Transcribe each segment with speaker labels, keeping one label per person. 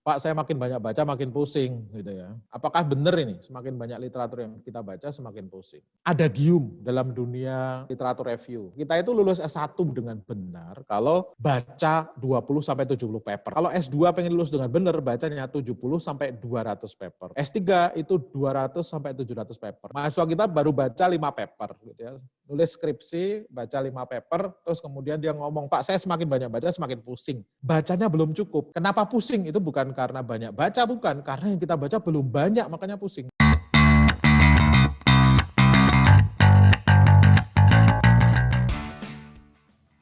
Speaker 1: Pak, saya makin banyak baca, makin pusing, gitu ya. Apakah benar ini? Semakin banyak literatur yang kita baca, semakin pusing. Ada gium dalam dunia literatur review. Kita itu lulus S1 dengan benar kalau baca 20-70 paper. Kalau S2 pengen lulus dengan benar, bacanya 70-200 paper. S3 itu 200-700 paper. Mahasiswa kita baru baca 5 paper, gitu ya. Nulis skripsi, baca 5 paper, terus kemudian dia ngomong, Pak, saya semakin banyak baca, semakin pusing. Bacanya belum cukup. Kenapa pusing? Itu bukan karena banyak baca, bukan. Karena yang kita baca belum banyak, makanya pusing.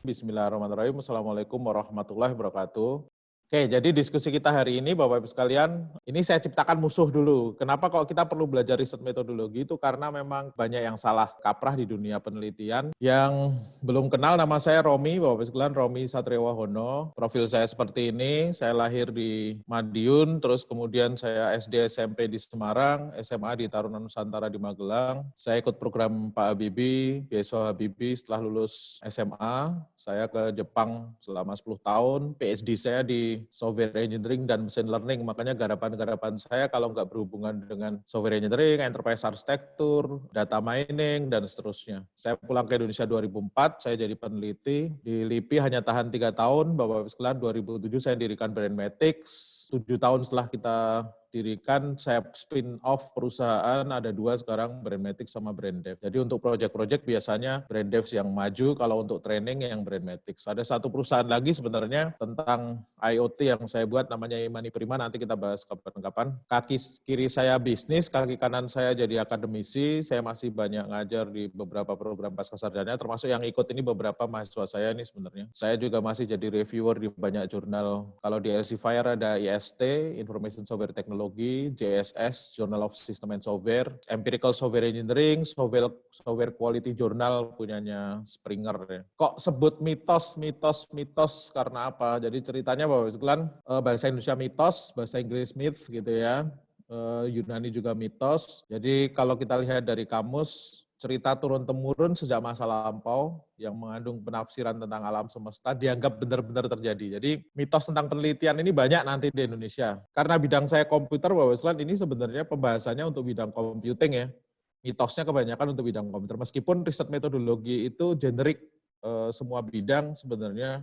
Speaker 1: Bismillahirrahmanirrahim. Assalamualaikum warahmatullahi wabarakatuh. Oke, jadi diskusi kita hari ini, Bapak Ibu sekalian, ini saya ciptakan musuh dulu. Kenapa kok kita perlu belajar riset metodologi? Itu karena memang banyak yang salah kaprah di dunia penelitian. Yang belum kenal, nama saya Romi, Bapak Ibu sekalian, Romi Satriawahono. Profil saya seperti ini, saya lahir di Madiun, terus kemudian saya SD SMP di Semarang, SMA di Taruna Nusantara di Magelang. Saya ikut program Pak Habibie, beasiswa Habibie setelah lulus SMA. Saya ke Jepang selama 10 tahun, PhD saya di software engineering dan machine learning, makanya garapan-garapan saya kalau nggak berhubungan dengan software engineering, enterprise architecture, data mining, dan seterusnya. Saya pulang ke Indonesia 2004, saya jadi peneliti, di LIPI hanya tahan 3 tahun, Bapak-Bapak sekalian, 2007 saya dirikan Brandmatics, 7 tahun setelah kita dirikan, saya spin off perusahaan, ada 2 sekarang, Brandmatics sama Branddev. Jadi untuk project-project biasanya Branddev yang maju, kalau untuk training yang Brandmatics. Ada satu perusahaan lagi sebenarnya tentang IoT yang saya buat, namanya Imani Prima, nanti kita bahas kapan-kapan. Kaki kiri saya bisnis, kaki kanan saya jadi akademisi, saya masih banyak ngajar di beberapa program pascasarjana, termasuk yang ikut ini beberapa mahasiswa saya ini sebenarnya. Saya juga masih jadi reviewer di banyak jurnal. Kalau di Elsevier ada IST, Information Software Technology, JSS, Journal of System and Software, Empirical Software Engineering, Software Quality Journal punyanya Springer. Ya. Kok sebut mitos karena apa? Jadi ceritanya bahwa sekalian bahasa Indonesia mitos, bahasa Inggris myth gitu ya, Yunani juga mitos. Jadi kalau kita lihat dari kamus, cerita turun-temurun sejak masa lampau yang mengandung penafsiran tentang alam semesta dianggap benar-benar terjadi. Jadi mitos tentang penelitian ini banyak nanti di Indonesia. Karena bidang saya komputer, Bapak Sekalian, ini sebenarnya pembahasannya untuk bidang computing ya. Mitosnya kebanyakan untuk bidang komputer. Meskipun riset metodologi itu generik, semua bidang sebenarnya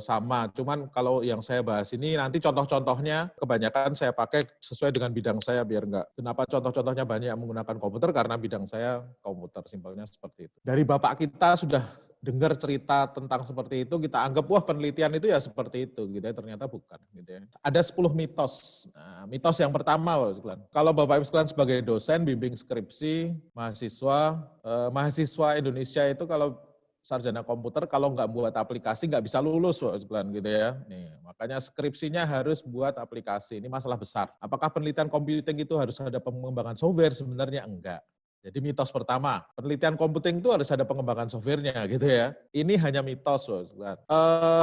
Speaker 1: sama. Cuman kalau yang saya bahas ini nanti contoh-contohnya kebanyakan saya pakai sesuai dengan bidang saya biar enggak. Kenapa contoh-contohnya banyak menggunakan komputer? Karena bidang saya komputer, simpelnya seperti itu. Dari Bapak kita sudah dengar cerita tentang seperti itu, kita anggap wah penelitian itu ya seperti itu gitu ya, ternyata bukan gitu ya. Ada 10 mitos. Nah, mitos yang pertama, Bapak sekalian. Kalau Bapak Ibu sekalian sebagai dosen bimbing skripsi, mahasiswa Indonesia itu kalau sarjana komputer kalau nggak buat aplikasi nggak bisa lulus, gitu ya. Nih, makanya skripsinya harus buat aplikasi. Ini masalah besar. Apakah penelitian computing itu harus ada pengembangan software? Sebenarnya enggak. Jadi mitos pertama, penelitian computing itu harus ada pengembangan softwarenya gitu ya. Ini hanya mitos,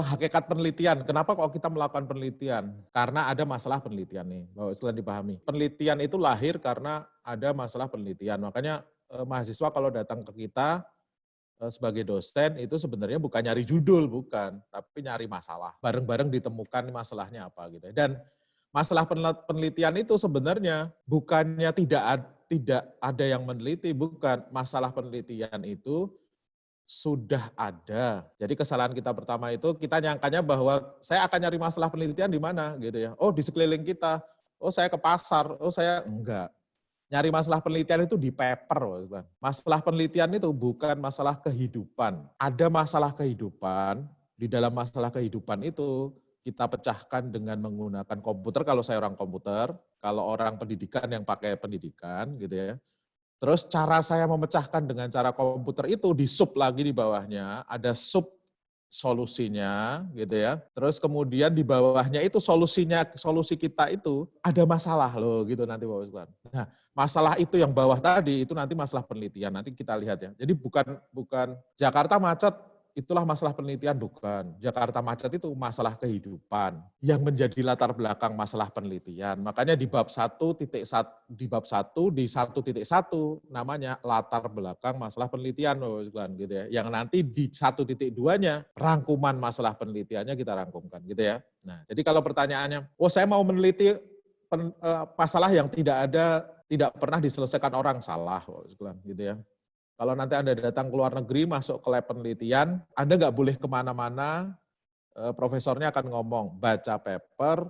Speaker 1: hakikat penelitian. Kenapa kok kita melakukan penelitian? Karena ada masalah penelitian nih, Bapak sekalian dipahami. Penelitian itu lahir karena ada masalah penelitian. Makanya mahasiswa kalau datang ke kita sebagai dosen itu sebenarnya bukan nyari judul, bukan, tapi nyari masalah. Bareng-bareng ditemukan masalahnya apa gitu. Dan masalah penelitian itu sebenarnya bukannya tidak ada yang meneliti, bukan. Masalah penelitian itu sudah ada. Jadi kesalahan kita pertama itu kita nyangkanya bahwa saya akan nyari masalah penelitian di mana gitu ya. Oh, di sekeliling kita. Oh, saya ke pasar. Oh, saya enggak. Nyari masalah penelitian itu di paper. Masalah penelitian itu bukan masalah kehidupan. Ada masalah kehidupan, di dalam masalah kehidupan itu kita pecahkan dengan menggunakan komputer, kalau saya orang komputer, kalau orang pendidikan yang pakai pendidikan gitu ya. Terus cara saya memecahkan dengan cara komputer itu di sub lagi di bawahnya, ada sub solusinya gitu ya. Terus kemudian di bawahnya itu solusi kita itu ada masalah loh gitu nanti Bapak Sekalian. Nah, masalah itu yang bawah tadi itu nanti masalah penelitian. Nanti kita lihat ya. Jadi bukan Jakarta macet, itulah masalah penelitian, bukan. Jakarta macet itu masalah kehidupan yang menjadi latar belakang masalah penelitian. Makanya di bab 1.1 di bab 1 di 1.1 namanya latar belakang masalah penelitian, gitu ya. Yang nanti di 1.2-nya rangkuman masalah penelitiannya kita rangkumkan, gitu ya. Nah, jadi kalau pertanyaannya, saya mau meneliti masalah yang tidak pernah diselesaikan orang, salah, gitu ya. Kalau nanti Anda datang ke luar negeri, masuk ke lab penelitian, Anda nggak boleh kemana-mana, profesornya akan ngomong, baca paper,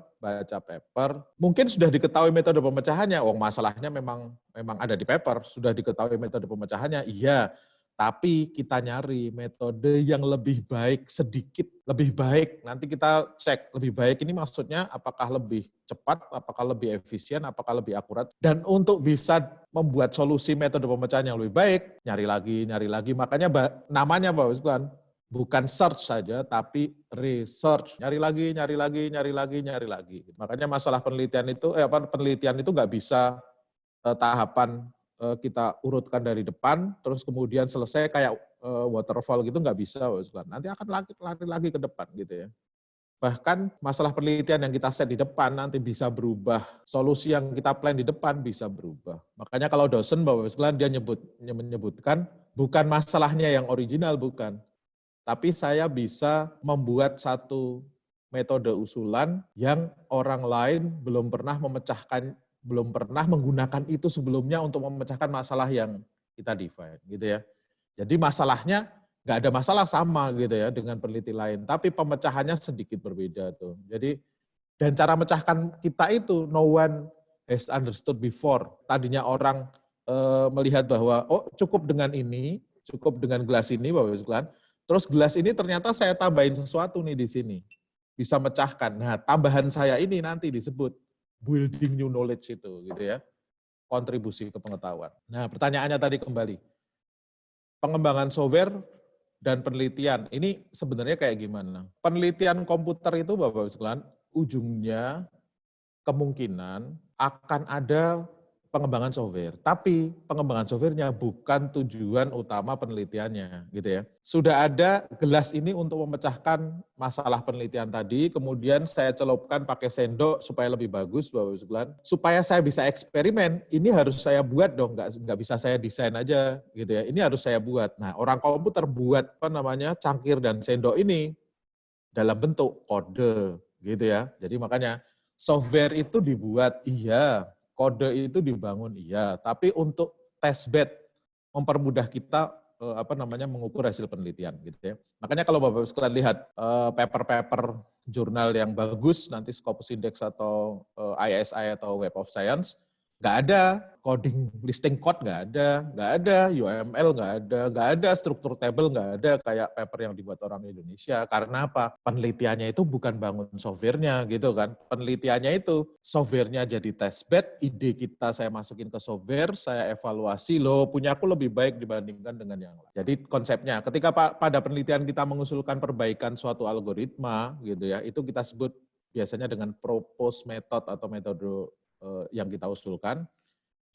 Speaker 1: mungkin sudah diketahui metode pemecahannya, masalahnya memang ada di paper, sudah diketahui metode pemecahannya, iya, tapi kita nyari metode yang lebih baik, sedikit lebih baik. Nanti kita cek lebih baik ini maksudnya apakah lebih cepat, apakah lebih efisien, apakah lebih akurat. Dan untuk bisa membuat solusi metode pemecahan yang lebih baik, nyari lagi. Makanya namanya Bapak Ibu sekalian, bukan search saja, tapi research. Nyari lagi. Makanya masalah penelitian itu nggak bisa tahapan kita urutkan dari depan, terus kemudian selesai kayak waterfall gitu, nggak bisa. Nanti akan lari lagi ke depan gitu ya. Bahkan masalah penelitian yang kita set di depan nanti bisa berubah, solusi yang kita plan di depan bisa berubah. Makanya kalau dosen Bapak sekalian dia menyebutkan bukan masalahnya yang original, bukan. Tapi saya bisa membuat satu metode usulan yang orang lain belum pernah menggunakan itu sebelumnya untuk memecahkan masalah yang kita define, gitu ya. Jadi masalahnya nggak ada masalah sama gitu ya dengan peneliti lain, tapi pemecahannya sedikit berbeda tuh. Jadi dan cara mecahkan kita itu no one has understood before. Tadinya orang melihat bahwa cukup dengan gelas ini Bapak Ibu sekalian. Terus gelas ini ternyata saya tambahin sesuatu nih di sini. Bisa mecahkan. Nah, tambahan saya ini nanti disebut building new knowledge itu gitu ya. Kontribusi ke pengetahuan. Nah, pertanyaannya tadi kembali. Pengembangan software dan penelitian. Ini sebenarnya kayak gimana? Penelitian komputer itu Bapak Ibu sekalian, ujungnya kemungkinan akan ada pengembangan software. Tapi pengembangan softwarenya bukan tujuan utama penelitiannya, gitu ya. Sudah ada gelas ini untuk memecahkan masalah penelitian tadi, kemudian saya celupkan pakai sendok supaya lebih bagus, Bapak Ibu sekalian. Supaya saya bisa eksperimen, ini harus saya buat dong, nggak bisa saya desain aja, gitu ya. Ini harus saya buat. Nah, orang komputer buat cangkir dan sendok ini dalam bentuk kode, gitu ya. Jadi makanya software itu dibuat, iya. Kode itu dibangun, iya. Tapi untuk testbed, mempermudah kita mengukur hasil penelitian, gitu ya. Makanya kalau Bapak sekalian lihat paper-paper jurnal yang bagus, nanti Scopus Index atau ISI atau Web of Science, nggak ada coding listing code, nggak ada UML, nggak ada struktur table, nggak ada kayak paper yang dibuat orang Indonesia. Karena apa? Penelitiannya itu bukan bangun softwarenya gitu kan. Penelitiannya itu softwarenya jadi testbed, ide kita saya masukin ke software, saya evaluasi, punya aku lebih baik dibandingkan dengan yang lain. Jadi konsepnya, ketika pada penelitian kita mengusulkan perbaikan suatu algoritma gitu ya, itu kita sebut biasanya dengan proposed method atau metode yang kita usulkan.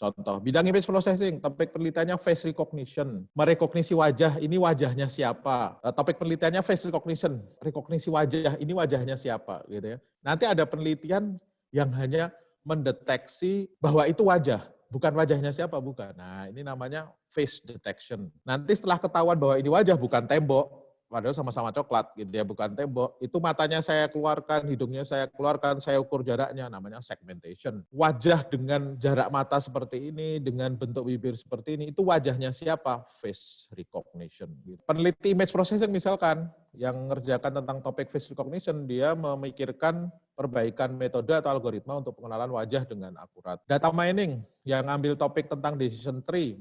Speaker 1: Contoh, bidang image processing, topik penelitiannya face recognition, merekognisi wajah, ini wajahnya siapa. Topik penelitiannya face recognition, rekognisi wajah, ini wajahnya siapa. Gitu ya. Nanti ada penelitian yang hanya mendeteksi bahwa itu wajah, bukan wajahnya siapa, bukan. Nah, ini namanya face detection. Nanti setelah ketahuan bahwa ini wajah, bukan tembok, padahal sama-sama coklat gitu ya, bukan tembok. Itu matanya saya keluarkan, hidungnya saya keluarkan, saya ukur jaraknya, namanya segmentation. Wajah dengan jarak mata seperti ini, dengan bentuk bibir seperti ini, itu wajahnya siapa? Face recognition. Gitu. Peneliti image processing misalkan, yang mengerjakan tentang topik face recognition, dia memikirkan perbaikan metode atau algoritma untuk pengenalan wajah dengan akurat. Data mining, yang ambil topik tentang decision tree,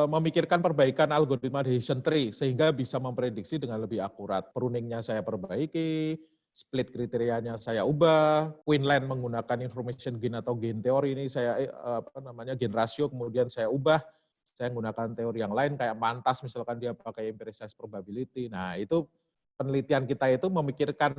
Speaker 1: memikirkan perbaikan algoritma decision tree, sehingga bisa memprediksi dengan lebih akurat. Pruningnya saya perbaiki, split kriterianya saya ubah, Queenland menggunakan information gain atau gain teori ini saya gain ratio kemudian saya ubah, saya menggunakan teori yang lain kayak Mantas misalkan dia pakai imperial size probability. Nah, itu penelitian kita itu memikirkan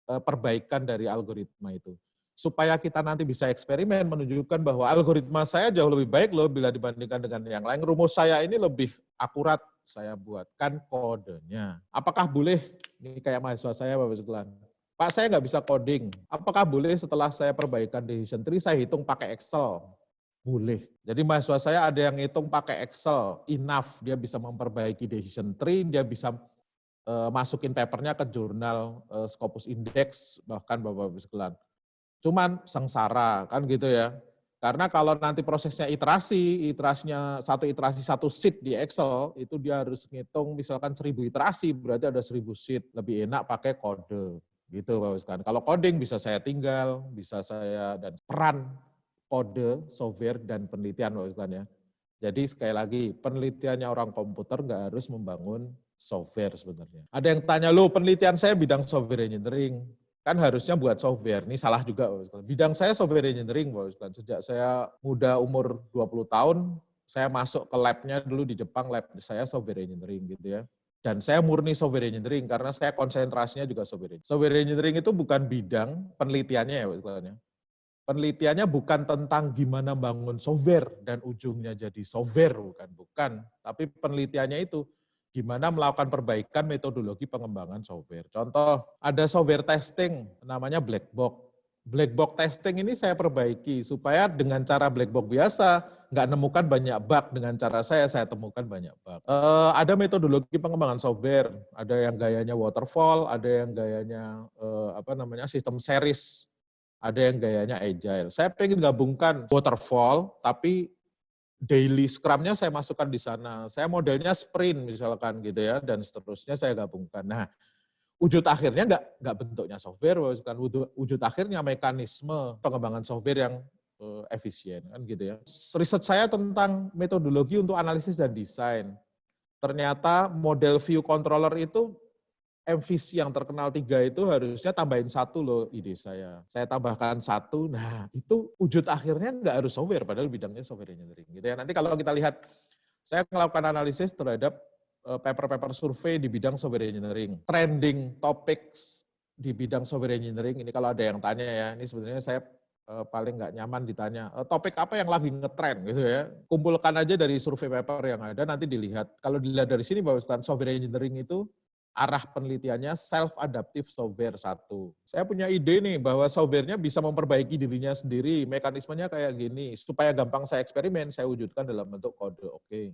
Speaker 1: perbaikan dari algoritma itu. supaya kita nanti bisa eksperimen menunjukkan bahwa algoritma saya jauh lebih baik loh bila dibandingkan dengan yang lain. Rumus saya ini lebih akurat, saya buatkan kodenya. Apakah boleh, ini kayak mahasiswa saya Bapak sekalian, Pak saya nggak bisa coding, apakah boleh setelah saya perbaikan decision tree, saya hitung pakai Excel? Boleh. Jadi mahasiswa saya ada yang hitung pakai Excel, enough, dia bisa memperbaiki decision tree, dia bisa masukin papernya ke jurnal Scopus Index, bahkan Bapak-Bapak sekalian. Cuman sengsara kan gitu ya. Karena kalau nanti prosesnya iterasinya satu iterasi satu sheet di Excel, itu dia harus ngitung misalkan 1000 iterasi, berarti ada 1000 sheet. Lebih enak pakai kode. Gitu Bapak sekalian. Kalau coding bisa saya tinggal, bisa saya, dan peran kode, software, dan penelitian Bapak sekalian ya. Jadi sekali lagi, penelitiannya orang komputer nggak harus membangun software sebenarnya. Ada yang tanya, loh penelitian saya bidang software engineering, kan harusnya buat software. Ini salah juga. Bidang saya software engineering. Sejak saya muda umur 20 tahun, saya masuk ke lab-nya dulu di Jepang, lab saya software engineering gitu ya. Dan saya murni software engineering karena saya konsentrasinya juga software engineering. Software engineering itu bukan bidang penelitiannya ya, penelitiannya bukan tentang gimana bangun software dan ujungnya jadi software, bukan. Tapi penelitiannya itu gimana melakukan perbaikan metodologi pengembangan software. Contoh, ada software testing namanya black box. Black box testing ini saya perbaiki supaya dengan cara black box biasa nggak nemukan banyak bug, dengan cara saya temukan banyak bug. Ada metodologi pengembangan software, ada yang gayanya waterfall, ada yang gayanya sistem series, ada yang gayanya agile. Saya pengen gabungkan waterfall, tapi daily scrum-nya saya masukkan di sana. Saya modelnya sprint misalkan gitu ya, dan seterusnya saya gabungkan. Nah, wujud akhirnya nggak bentuknya software, kan wujud akhirnya mekanisme pengembangan software yang efisien kan gitu ya. Riset saya tentang metodologi untuk analisis dan desain. Ternyata model view controller itu MVC yang terkenal 3 itu harusnya tambahin 1 loh ide saya. Saya tambahkan 1, nah itu wujud akhirnya nggak harus software, padahal bidangnya software engineering. Gitu ya. Nanti kalau kita lihat, saya melakukan analisis terhadap paper-paper survei di bidang software engineering. Trending topics di bidang software engineering, ini kalau ada yang tanya ya, ini sebenarnya saya paling nggak nyaman ditanya, topik apa yang lagi ngetrend gitu ya. Kumpulkan aja dari survei paper yang ada, nanti dilihat. Kalau dilihat dari sini bahwa software engineering itu arah penelitiannya self-adaptive software 1. Saya punya ide nih bahwa softwarenya bisa memperbaiki dirinya sendiri, mekanismenya kayak gini, supaya gampang saya eksperimen, saya wujudkan dalam bentuk kode. Oke.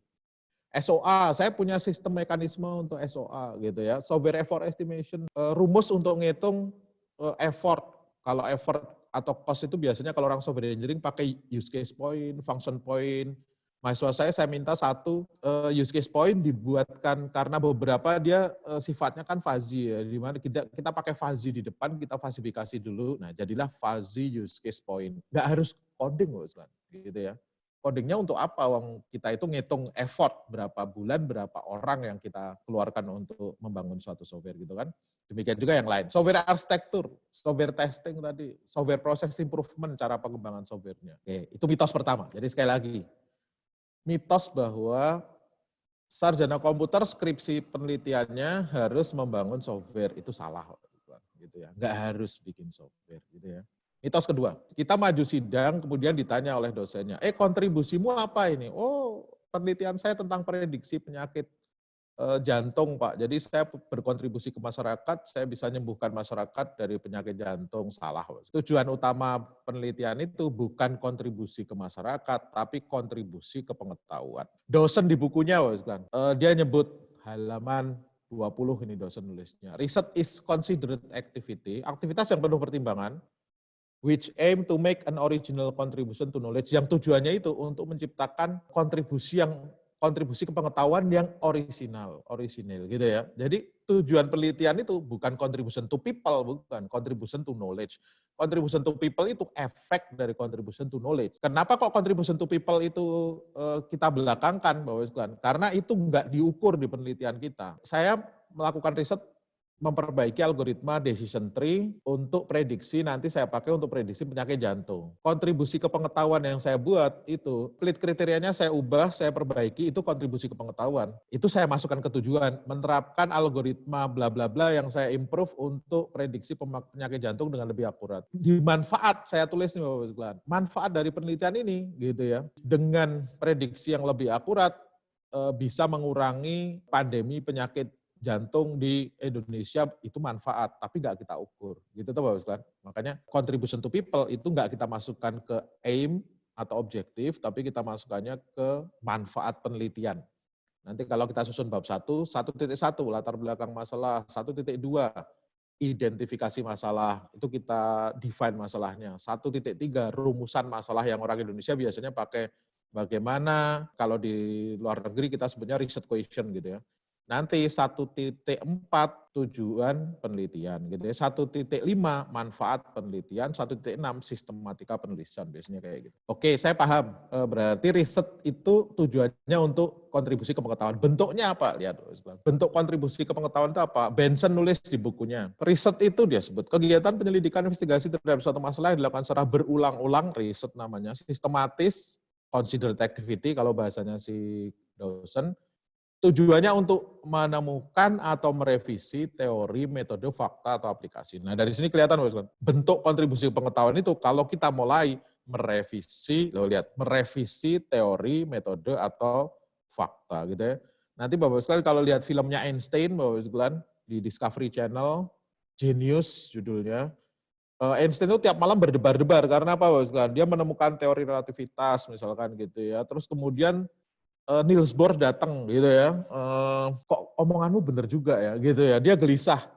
Speaker 1: SOA, saya punya sistem mekanisme untuk SOA gitu ya. Software effort estimation, rumus untuk ngitung effort. Kalau effort atau cost itu biasanya kalau orang software engineering pakai use case point, function point. Mahasiswa saya minta 1 use case point dibuatkan karena beberapa dia sifatnya kan fuzzy ya, di mana kita pakai fuzzy di depan, kita fasifikasi dulu. Nah, jadilah fuzzy use case point. Nggak harus coding loh, gitu ya. Codingnya untuk apa? Kita itu ngitung effort berapa bulan, berapa orang yang kita keluarkan untuk membangun suatu software gitu kan. Demikian juga yang lain. Software arsitektur, software testing tadi, software process improvement, cara pengembangan softwarenya. Oke, itu mitos pertama. Jadi sekali lagi, mitos bahwa sarjana komputer skripsi penelitiannya harus membangun software, itu salah gitu ya. Nggak harus bikin software gitu ya. Mitos kedua, kita maju sidang kemudian ditanya oleh dosennya, kontribusimu apa ini? Oh, penelitian saya tentang prediksi penyakit jantung, Pak. Jadi saya berkontribusi ke masyarakat, saya bisa menyembuhkan masyarakat dari penyakit jantung. Salah. Tujuan utama penelitian itu bukan kontribusi ke masyarakat, tapi kontribusi ke pengetahuan. Dosen di bukunya, dia nyebut halaman 20 ini dosen nulisnya. Research is considered activity, aktivitas yang penuh pertimbangan, which aim to make an original contribution to knowledge, yang tujuannya itu untuk menciptakan kontribusi ke pengetahuan yang orisinal gitu ya. Jadi tujuan penelitian itu bukan contribution to people, bukan contribution to knowledge. Contribution to people itu efek dari contribution to knowledge. Kenapa kok contribution to people itu kita belakangkan, Bapak Ibu? Karena itu nggak diukur di penelitian kita. Saya melakukan riset memperbaiki algoritma decision tree untuk prediksi, nanti saya pakai untuk prediksi penyakit jantung. Kontribusi ke pengetahuan yang saya buat itu, split kriterianya saya ubah, saya perbaiki, itu kontribusi ke pengetahuan. Itu saya masukkan ke tujuan, menerapkan algoritma bla bla bla yang saya improve untuk prediksi penyakit jantung dengan lebih akurat. Di manfaat, saya tulis nih Bapak sekalian, manfaat dari penelitian ini gitu ya, dengan prediksi yang lebih akurat bisa mengurangi pandemi penyakit jantung di Indonesia, itu manfaat, tapi nggak kita ukur. Gitu tuh Bapak sekalian. Makanya contribution to people itu nggak kita masukkan ke aim atau objektif, tapi kita masukkannya ke manfaat penelitian. Nanti kalau kita susun bab 1, 1.1 latar belakang masalah, 1.2 identifikasi masalah, itu kita define masalahnya. 1.3 rumusan masalah yang orang Indonesia biasanya pakai bagaimana, kalau di luar negeri kita sebutnya research question gitu ya. Nanti 1.4 tujuan penelitian gitu ya. 1.5 manfaat penelitian, 1.6 sistematika penulisan biasanya kayak gitu. Oke, saya paham. Berarti riset itu tujuannya untuk kontribusi ke pengetahuan. Bentuknya apa? Lihat, bentuk kontribusi ke pengetahuan itu apa? Benson nulis di bukunya. Riset itu dia sebut kegiatan penyelidikan investigasi terhadap suatu masalah yang dilakukan secara berulang-ulang, riset namanya, sistematis, considered activity kalau bahasanya si Dawson. Tujuannya untuk menemukan atau merevisi teori, metode, fakta, atau aplikasi. Nah, dari sini kelihatan, bentuk kontribusi pengetahuan itu kalau kita mulai merevisi teori, metode, atau fakta. Gitu ya. Nanti Bapak sekalian kalau lihat filmnya Einstein, Bapak sekalian, di Discovery Channel, Genius judulnya, Einstein itu tiap malam berdebar-debar, karena apa Bapak sekalian? Dia menemukan teori relativitas, misalkan gitu ya. Terus kemudian Niels Bohr datang gitu ya, kok omonganmu bener juga ya gitu ya, dia gelisah.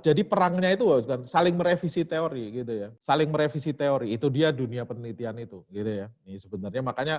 Speaker 1: Jadi perangnya itu kan saling merevisi teori gitu ya, saling merevisi teori, itu dia dunia penelitian itu gitu ya. Ini sebenarnya makanya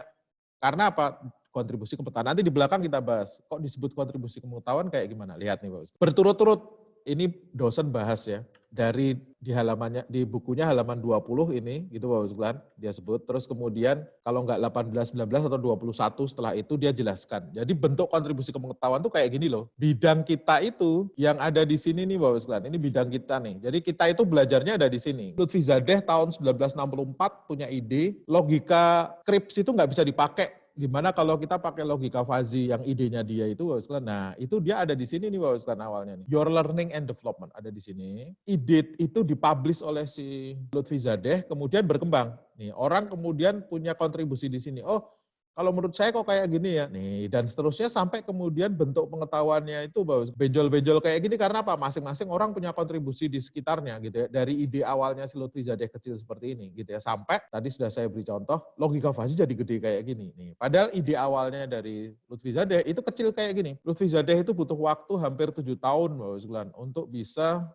Speaker 1: karena apa? Kontribusi ke pengetahuan. Nanti di belakang kita bahas, kok disebut kontribusi ke pengetahuan kayak gimana? Lihat nih Pak. Berturut-turut ini dosen bahas ya, dari di bukunya halaman 20 ini, gitu Bapak sekalian, dia sebut. Terus kemudian kalau enggak 18, 19 atau 21 setelah itu dia jelaskan. Jadi bentuk kontribusi ke pengetahuan tuh kayak gini loh. Bidang kita itu yang ada di sini nih Bapak sekalian, ini bidang kita nih. Jadi kita itu belajarnya ada di sini. Lutfi Zadeh tahun 1964 punya ide, logika Krips itu nggak bisa dipakai. Gimana kalau kita pakai logika Fuzzy yang idenya dia itu, nah itu dia ada di sini nih Bapak sekalian awalnya nih. Your Learning and Development ada di sini. Ide itu dipublish oleh si Lutfi Zadeh, kemudian berkembang. Nih orang kemudian punya kontribusi di sini. Oh, kalau menurut saya kok kayak gini ya, nih dan seterusnya sampai kemudian bentuk pengetahuannya itu benjol-benjol kayak gini karena apa? Masing-masing orang punya kontribusi di sekitarnya gitu ya. Dari ide awalnya si Lutfi Zadeh kecil seperti ini gitu ya, sampai tadi sudah saya beri contoh logika Fuzzy jadi gede kayak gini. Nih, padahal ide awalnya dari Lutfi Zadeh itu kecil kayak gini. Lutfi Zadeh itu butuh waktu hampir 7 tahun Bapak sekalian untuk bisa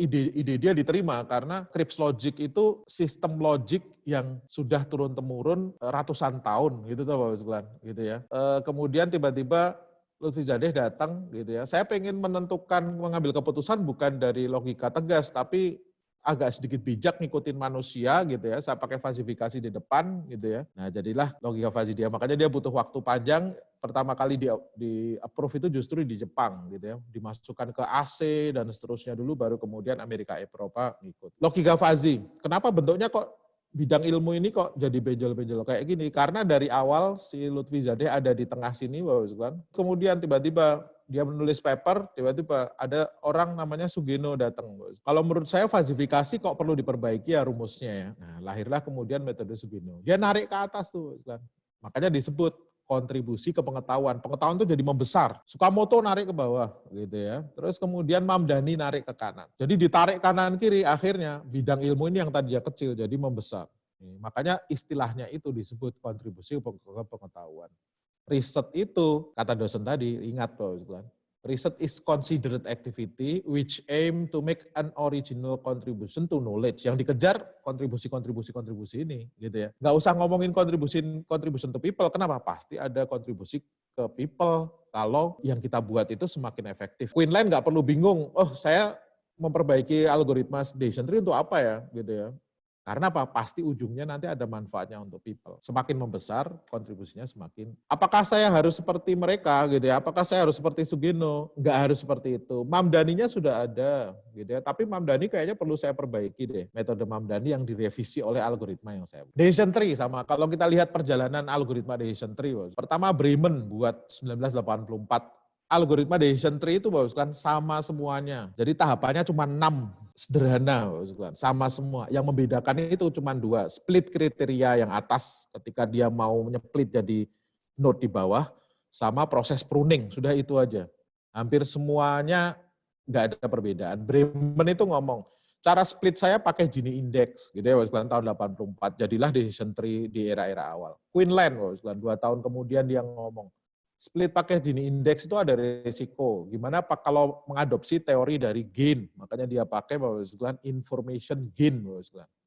Speaker 1: ide dia diterima karena Krips Logic itu sistem logik yang sudah turun-temurun ratusan tahun gitu tuh Bapak sekalian gitu ya. Kemudian tiba-tiba Lutfi Zadeh datang gitu ya. Saya pengen mengambil keputusan bukan dari logika tegas tapi agak sedikit bijak ngikutin manusia gitu ya. Saya pakai falsifikasi di depan gitu ya. Nah, jadilah logika Fuzzy dia. Makanya dia butuh waktu panjang. Pertama kali di approve itu justru di Jepang gitu ya. Dimasukkan ke AC dan seterusnya dulu baru kemudian Amerika Eropa ngikut. Logika Fuzzy. Kenapa bentuknya kok bidang ilmu ini kok jadi benjol-benjol kayak gini? Karena dari awal si Lutfi Zadeh ada di tengah sini Bapak sekalian. Kemudian tiba-tiba dia menulis paper, tiba-tiba ada orang namanya Sugeno datang. Kalau menurut saya falsifikasi kok perlu diperbaiki ya rumusnya ya. Nah, lahirlah kemudian metode Sugeno. Dia narik ke atas tuh. Makanya disebut kontribusi ke pengetahuan. Pengetahuan itu jadi membesar. Sukamoto narik ke bawah gitu ya. Terus kemudian Mamdani narik ke kanan. Jadi ditarik kanan kiri akhirnya bidang ilmu ini yang tadinya kecil jadi membesar. Makanya istilahnya itu disebut kontribusi ke pengetahuan. Riset itu, kata dosen tadi, ingat Bapak, riset is considered activity which aim to make an original contribution to knowledge. Yang dikejar kontribusi ini, gitu ya. Nggak usah ngomongin contribution to people, kenapa? Pasti ada kontribusi ke people kalau yang kita buat itu semakin efektif. Quinlan nggak perlu bingung, oh saya memperbaiki algoritma decision tree untuk apa ya, gitu ya. Karena apa? Pasti ujungnya nanti ada manfaatnya untuk people. Semakin membesar, kontribusinya semakin. Apakah saya harus seperti mereka gitu ya? Apakah saya harus seperti Sugino? Enggak harus seperti itu. Mamdaninya sudah ada gitu ya. Tapi Mamdani kayaknya perlu saya perbaiki deh. Metode Mamdani yang direvisi oleh algoritma yang saya buat. Decision tree sama. Kalau kita lihat perjalanan algoritma decision tree, pertama Bremen buat 1984. Algoritma decision tree itu kan sama semuanya. Jadi tahapannya cuma 6. Sederhana, sama semua. Yang membedakan itu cuma 2, split kriteria yang atas ketika dia mau nyeplit jadi node di bawah, sama proses pruning, sudah itu aja. Hampir semuanya nggak ada perbedaan. Bremen itu ngomong, cara split saya pakai Gini Index, gitu ya, tahun 84, jadilah decision tree di era-era awal. Quinlan, 2 tahun kemudian dia ngomong, split pakai Gini Index itu ada resiko. Gimana Pak kalau mengadopsi teori dari gain? Makanya dia pakai information gain,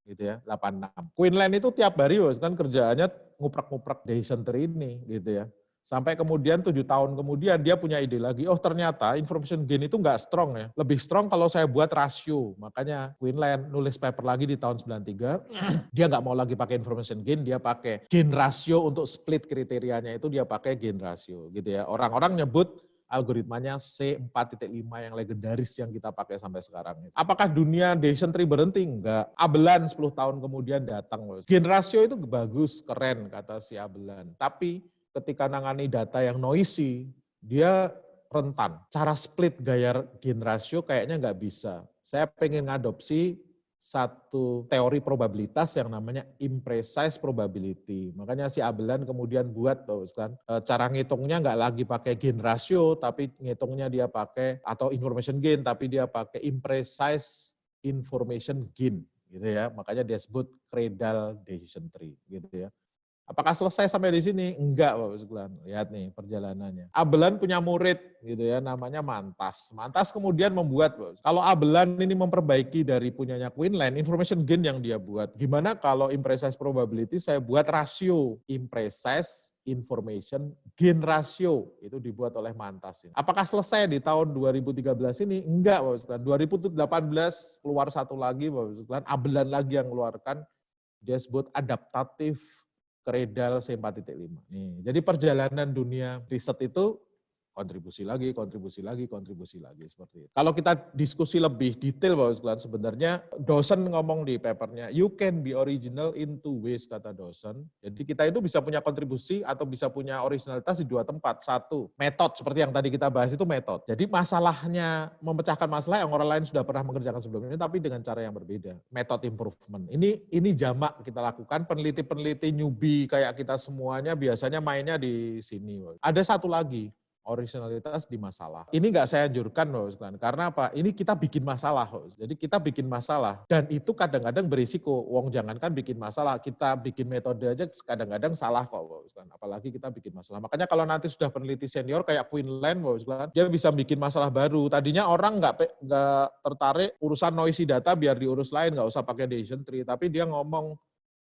Speaker 1: gitu ya, 86. Quinlan itu tiap hari kerjaannya nguprak-nguprak decision tree ini, gitu ya. Sampai kemudian 7 tahun kemudian dia punya ide lagi, oh ternyata information gain itu nggak strong ya. Lebih strong kalau saya buat rasio. Makanya Quinlan nulis paper lagi di tahun 93, dia nggak mau lagi pakai information gain, dia pakai gain ratio untuk split kriterianya itu dia pakai gain ratio gitu ya. Orang-orang nyebut algoritmanya C4.5 yang legendaris yang kita pakai sampai sekarang. Apakah dunia decision tree berhenti? Enggak. Abelan 10 tahun kemudian datang. Gain ratio itu bagus, keren kata si Abelan. Tapi ketika nangani data yang noisy, dia rentan. Cara split gaya gain ratio kayaknya nggak bisa. Saya pengen ngadopsi satu teori probabilitas yang namanya imprecise probability. Makanya si Abelan kemudian buat kan cara ngitungnya nggak lagi pakai gain ratio, tapi ngitungnya dia pakai atau information gain, tapi dia pakai imprecise information gain, gitu ya. Makanya dia sebut Cradle decision tree, gitu ya. Apakah selesai sampai di sini? Enggak, Bapak sekalian. Lihat nih perjalanannya. Abelan punya murid gitu ya, namanya Mantas. Mantas kemudian membuat, kalau Abelan ini memperbaiki dari punyanya Quinlan, information gain yang dia buat. Gimana kalau imprecise probability saya buat rasio imprecise information gain ratio, itu dibuat oleh Mantas ini. Apakah selesai di tahun 2013 ini? Enggak, Bapak sekalian. 2018 keluar satu lagi, Bapak sekalian. Abelan lagi yang mengeluarkan, dia sebut adaptatif Cradle C4.5. Nih, jadi perjalanan dunia riset itu kontribusi lagi seperti itu. Kalau kita diskusi lebih detail, Bapak sekalian, sebenarnya dosen ngomong di papernya, you can be original in 2 ways, kata dosen. Jadi kita itu bisa punya kontribusi atau bisa punya originalitas di 2 tempat. 1, metode, seperti yang tadi kita bahas itu metode. Jadi masalahnya, memecahkan masalah yang orang lain sudah pernah mengerjakan sebelumnya, tapi dengan cara yang berbeda. Metode improvement. Ini jamak kita lakukan, peneliti-peneliti newbie kayak kita semuanya biasanya mainnya di sini. Ada satu lagi, originalitas di masalah. Ini nggak saya anjurkan loh, karena apa? Ini kita bikin masalah. Jadi kita bikin masalah dan itu kadang-kadang berisiko. Wong jangankan bikin masalah, kita bikin metode aja kadang-kadang salah kok, apalagi kita bikin masalah. Makanya kalau nanti sudah peneliti senior kayak Quinlan, dia bisa bikin masalah baru. Tadinya orang nggak tertarik urusan noisy data biar diurus lain, nggak usah pakai decision tree. Tapi dia ngomong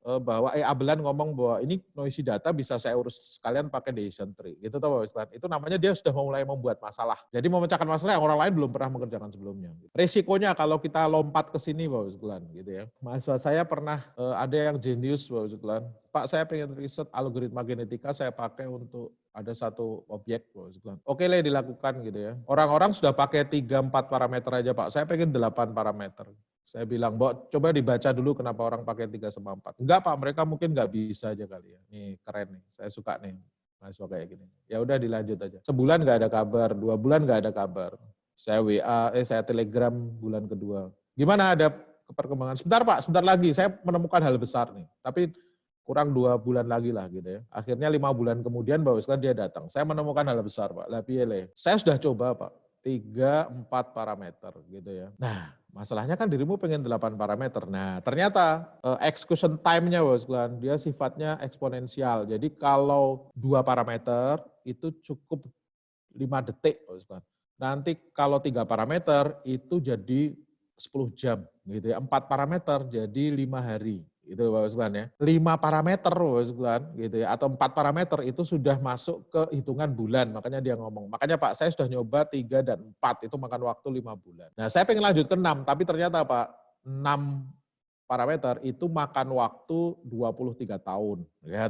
Speaker 1: bahwa Abelan ngomong bahwa ini noisy data bisa saya urus sekalian pakai decision tree. Gitu toh Bapak Islan. Itu namanya dia sudah mulai membuat masalah. Jadi memecahkan masalah yang orang lain belum pernah mengerjakan sebelumnya. Resikonya kalau kita lompat ke sini Bapak Islan, gitu ya. Mahasiswa saya pernah ada yang jenius Bapak Islan. Pak, saya pengen riset algoritma genetika, saya pakai untuk ada satu objek. Oke lah dilakukan gitu ya. Orang-orang sudah pakai 3-4 parameter aja Pak, saya pengen 8 parameter. Saya bilang, coba dibaca dulu kenapa orang pakai 3 sama 4. Enggak Pak, mereka mungkin nggak bisa aja kali ya. Nih keren nih, saya suka nih mahasiswa kayak gini. Ya udah dilanjut aja. Sebulan nggak ada kabar, 2 bulan nggak ada kabar. Saya WA, saya Telegram bulan kedua. Gimana ada perkembangan? Sebentar Pak, sebentar lagi. Saya menemukan hal besar nih. Tapi kurang 2 bulan lagi lah gitu ya. Akhirnya 5 bulan kemudian Bapak Islan dia datang. Saya menemukan hal besar Pak. Saya sudah coba Pak. 3-4 parameter gitu ya. Nah, masalahnya kan dirimu pengen 8 parameter. Nah, ternyata execution time-nya dia sifatnya eksponensial. Jadi kalau 2 parameter itu cukup 5 detik. Nanti kalau 3 parameter itu jadi 10 jam gitu ya. 4 parameter jadi 5 hari. Itu Bapak sekalian ya. 5 parameter Bapak sekalian gitu ya, atau 4 parameter itu sudah masuk ke hitungan bulan. Makanya dia ngomong. Makanya Pak, saya sudah nyoba 3 dan 4 itu makan waktu 5 bulan. Nah, saya pengen lanjut ke 6, tapi ternyata Pak 6 parameter itu makan waktu 23 tahun. Ya,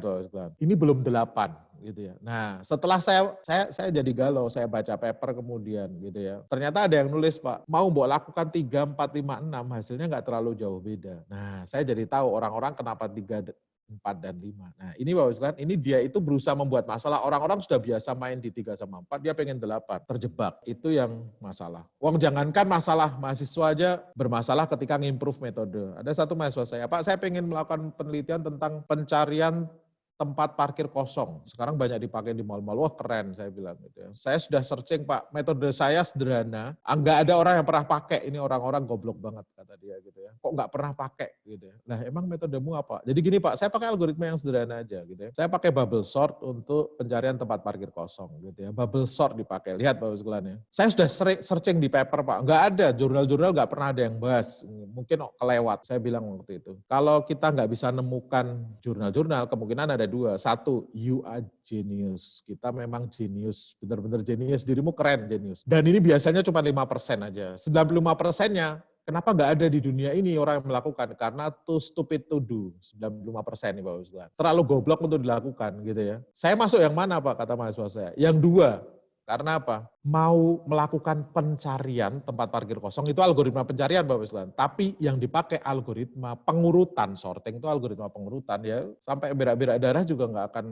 Speaker 1: ini belum 8 gitu ya. Nah, setelah saya jadi galau, saya baca paper kemudian gitu ya. Ternyata ada yang nulis, Pak, mau mbok lakukan 3, 4, 5, 6, hasilnya nggak terlalu jauh beda. Nah, saya jadi tahu orang-orang kenapa 3, 4 dan 5. Nah, ini Bapak sekalian, ini dia itu berusaha membuat masalah. Orang-orang sudah biasa main di 3 sama 4, dia pengen 8, terjebak. Itu yang masalah. Wong jangankan masalah mahasiswa aja bermasalah ketika ngimprove metode. Ada satu mahasiswa saya, Pak, saya pengen melakukan penelitian tentang pencarian tempat parkir kosong. Sekarang banyak dipakai di mal-mal. Wah, keren, saya bilang gitu ya. Saya sudah searching, Pak, metode saya sederhana. Nggak ada orang yang pernah pakai. Ini orang-orang goblok banget, kata dia gitu ya. Kok nggak pernah pakai gitu ya. Nah, emang metodemu apa? Jadi gini, Pak, saya pakai algoritma yang sederhana aja gitu ya. Saya pakai bubble sort untuk pencarian tempat parkir kosong gitu ya. Bubble sort dipakai. Lihat Bapak sekalian ya. Saya sudah searching di paper, Pak. Nggak ada, jurnal-jurnal nggak pernah ada yang bahas. Mungkin kelewat, saya bilang waktu itu. Kalau kita nggak bisa nemukan jurnal-jurnal, kemungkinan ada 2. 1, you are genius. Kita memang genius, benar-benar genius. Dirimu keren, genius. Dan ini biasanya cuma 5% aja. 95%-nya, kenapa nggak ada di dunia ini orang yang melakukan? Karena too stupid to do. 95% nih Bapak Ustaz. Terlalu goblok untuk dilakukan gitu ya. Saya masuk yang mana Pak, kata mahasiswa saya? Yang 2. Karena apa? Mau melakukan pencarian tempat parkir kosong, itu algoritma pencarian Bapak Ibu. Tapi yang dipakai algoritma pengurutan, sorting itu algoritma pengurutan ya. Sampai berak-berak darah juga nggak akan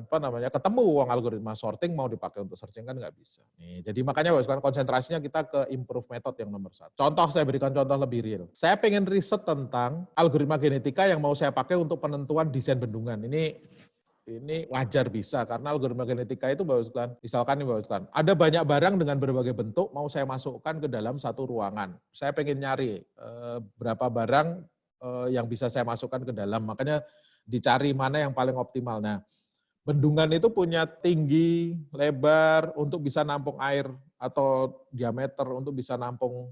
Speaker 1: ketemu uang algoritma sorting mau dipakai untuk searching kan nggak bisa. Nih, jadi makanya Bapak Ibu, konsentrasinya kita ke improve method yang nomor 1. Contoh, saya berikan contoh lebih real. Saya pengen riset tentang algoritma genetika yang mau saya pakai untuk penentuan desain bendungan. Ini wajar bisa, karena algoritma genetika itu misalkan nih Bapak, ada banyak barang dengan berbagai bentuk mau saya masukkan ke dalam satu ruangan. Saya pengen nyari berapa barang yang bisa saya masukkan ke dalam, makanya dicari mana yang paling optimal. Nah, bendungan itu punya tinggi, lebar untuk bisa nampung air, atau diameter untuk bisa nampung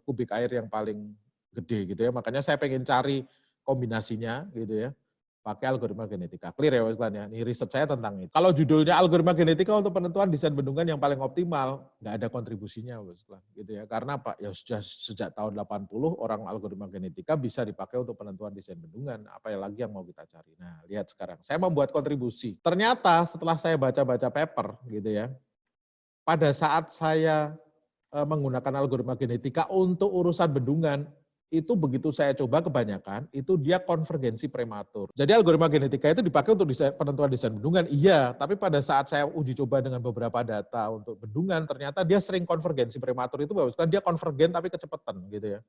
Speaker 1: kubik air yang paling gede gitu ya. Makanya saya pengen cari kombinasinya gitu ya, pakai algoritma genetika. Clear ya Mas ya? Ini riset saya tentang itu. Kalau judulnya algoritma genetika untuk penentuan desain bendungan yang paling optimal, nggak ada kontribusinya Mas gitu ya. Karena apa? Ya sudah sejak tahun 80 orang algoritma genetika bisa dipakai untuk penentuan desain bendungan. Apa lagi yang mau kita cari? Nah, lihat sekarang. Saya membuat kontribusi. Ternyata setelah saya baca-baca paper gitu ya, pada saat saya menggunakan algoritma genetika untuk urusan bendungan, itu begitu saya coba kebanyakan, itu dia konvergensi prematur. Jadi algoritma genetika itu dipakai untuk penentuan desain bendungan, iya. Tapi pada saat saya uji coba dengan beberapa data untuk bendungan, ternyata dia sering konvergensi prematur itu, kan dia konvergen tapi kecepatan gitu ya.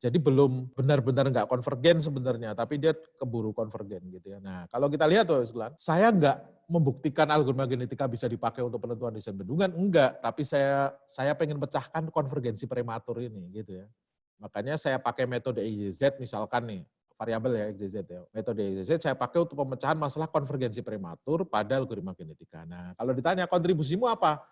Speaker 1: Jadi belum benar-benar nggak konvergen sebenarnya, tapi dia keburu konvergen gitu ya. Nah, kalau kita lihat tuh, saya nggak membuktikan algoritma genetika bisa dipakai untuk penentuan desain bendungan, enggak. Tapi saya pengen pecahkan konvergensi prematur ini gitu ya. Makanya saya pakai metode XYZ misalkan nih, variabel ya XYZ ya. Metode XYZ saya pakai untuk pemecahan masalah konvergensi prematur pada algoritma genetika. Nah, kalau ditanya kontribusimu apa?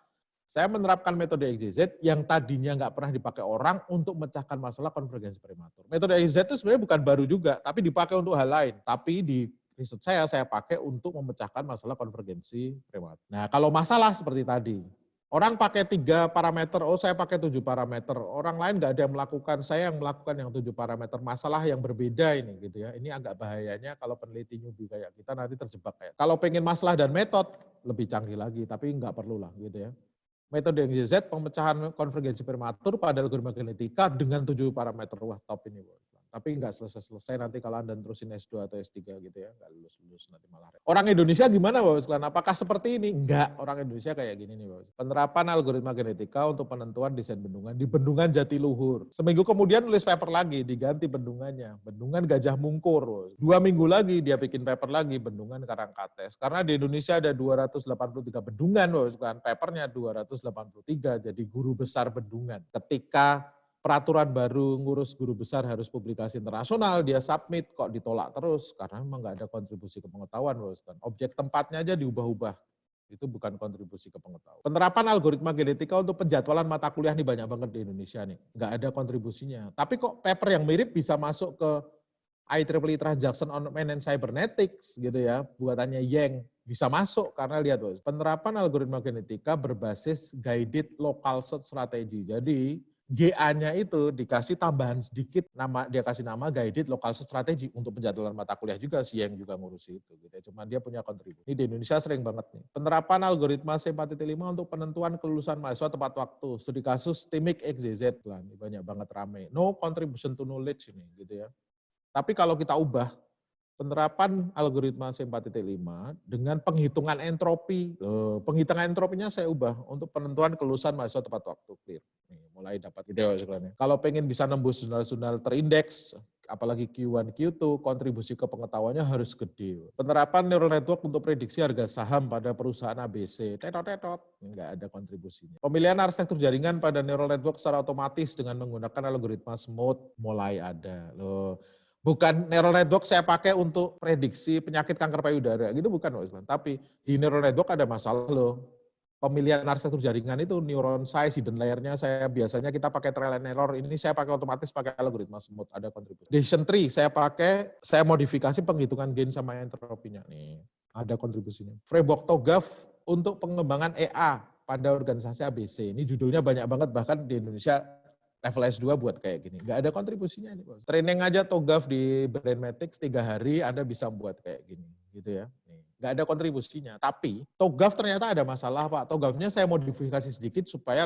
Speaker 1: Saya menerapkan metode XYZ yang tadinya nggak pernah dipakai orang untuk memecahkan masalah konvergensi prematur. Metode XYZ itu sebenarnya bukan baru juga, tapi dipakai untuk hal lain. Tapi di riset saya pakai untuk memecahkan masalah konvergensi prematur. Nah, kalau masalah seperti tadi, orang pakai 3 parameter, saya pakai 7 parameter. Orang lain nggak ada yang melakukan, saya yang melakukan yang 7 parameter. Masalah yang berbeda ini gitu ya. Ini agak bahayanya kalau peneliti newbie kayak kita nanti terjebak kayak. Kalau pengen masalah dan metode, lebih canggih lagi, tapi nggak perlu lah gitu ya. Metode XYZ pemecahan konvergensi prematur pada algoritma genetika dengan 7 parameter. Wah, top ini. Tapi nggak selesai-selesai nanti kalau Anda terusin S2 atau S3 gitu ya, nggak lulus-lulus nanti malah. Orang Indonesia gimana Bapak sekalian? Apakah seperti ini? Enggak, orang Indonesia kayak gini nih Bapak. Penerapan algoritma genetika untuk penentuan desain bendungan di Bendungan Jatiluhur. Seminggu kemudian nulis paper lagi, diganti bendungannya. Bendungan Gajah Mungkur. 2 minggu lagi dia bikin paper lagi, Bendungan Karangkates. Karena di Indonesia ada 283 bendungan Bapak sekalian. Papernya 283, jadi guru besar bendungan. Ketika peraturan baru ngurus guru besar harus publikasi internasional, dia submit kok ditolak terus karena memang nggak ada kontribusi ke pengetahuan. Objek tempatnya aja diubah-ubah, itu bukan kontribusi ke pengetahuan. Penerapan algoritma genetika untuk penjadwalan mata kuliah nih banyak banget di Indonesia nih, nggak ada kontribusinya. Tapi kok paper yang mirip bisa masuk ke IEEE Transaction on Man and Cybernetics gitu ya, buatannya Yang, bisa masuk karena lihat penerapan algoritma genetika berbasis guided local search strategy. Jadi GA-nya itu dikasih tambahan sedikit, dia kasih nama Guided Local Strategy untuk penjadwalan mata kuliah juga sih yang juga ngurusi itu. Gitu. Cuman dia punya kontribusi. Ini di Indonesia sering banget nih. Penerapan algoritma C4.5 untuk penentuan kelulusan mahasiswa tepat waktu. Studi kasus TIMIK XYZ. Lah, ini banyak banget rame. No contribution to knowledge ini gitu ya. Tapi kalau kita ubah penerapan algoritma C4.5 dengan penghitungan entropi. Penghitungan entropinya saya ubah untuk penentuan kelulusan mahasiswa tepat waktu. Clear. Nih, mulai dapat ide sebenarnya. Kalau pengen bisa nembus jurnal-jurnal terindeks, apalagi Q1, Q2, kontribusi ke pengetahuannya harus gede. Penerapan neural network untuk prediksi harga saham pada perusahaan ABC. Tetot, nggak ada kontribusinya. Pemilihan arsitektur jaringan pada neural network secara otomatis dengan menggunakan algoritma smooth mulai ada. Loh. Bukan neural network saya pakai untuk prediksi penyakit kanker payudara, gitu bukan Mas. Tapi di neural network ada masalah loh. Pemilihan arsitektur jaringan itu neuron size, hidden layer-nya saya biasanya kita pakai trial and error, ini saya pakai otomatis pakai algoritma smooth, ada kontribusi. Decision tree saya modifikasi penghitungan gain sama entropinya. Nih, ada kontribusinya. Framework TOGAF untuk pengembangan EA pada organisasi ABC. Ini judulnya banyak banget, bahkan di Indonesia level S2 buat kayak gini. Nggak ada kontribusinya ini, Bos. Training aja TOGAF di Brainmatics 3 hari Anda bisa buat kayak gini, gitu ya. Nih, nggak ada kontribusinya. Tapi TOGAF ternyata ada masalah, Pak. TOGAF-nya saya modifikasi sedikit supaya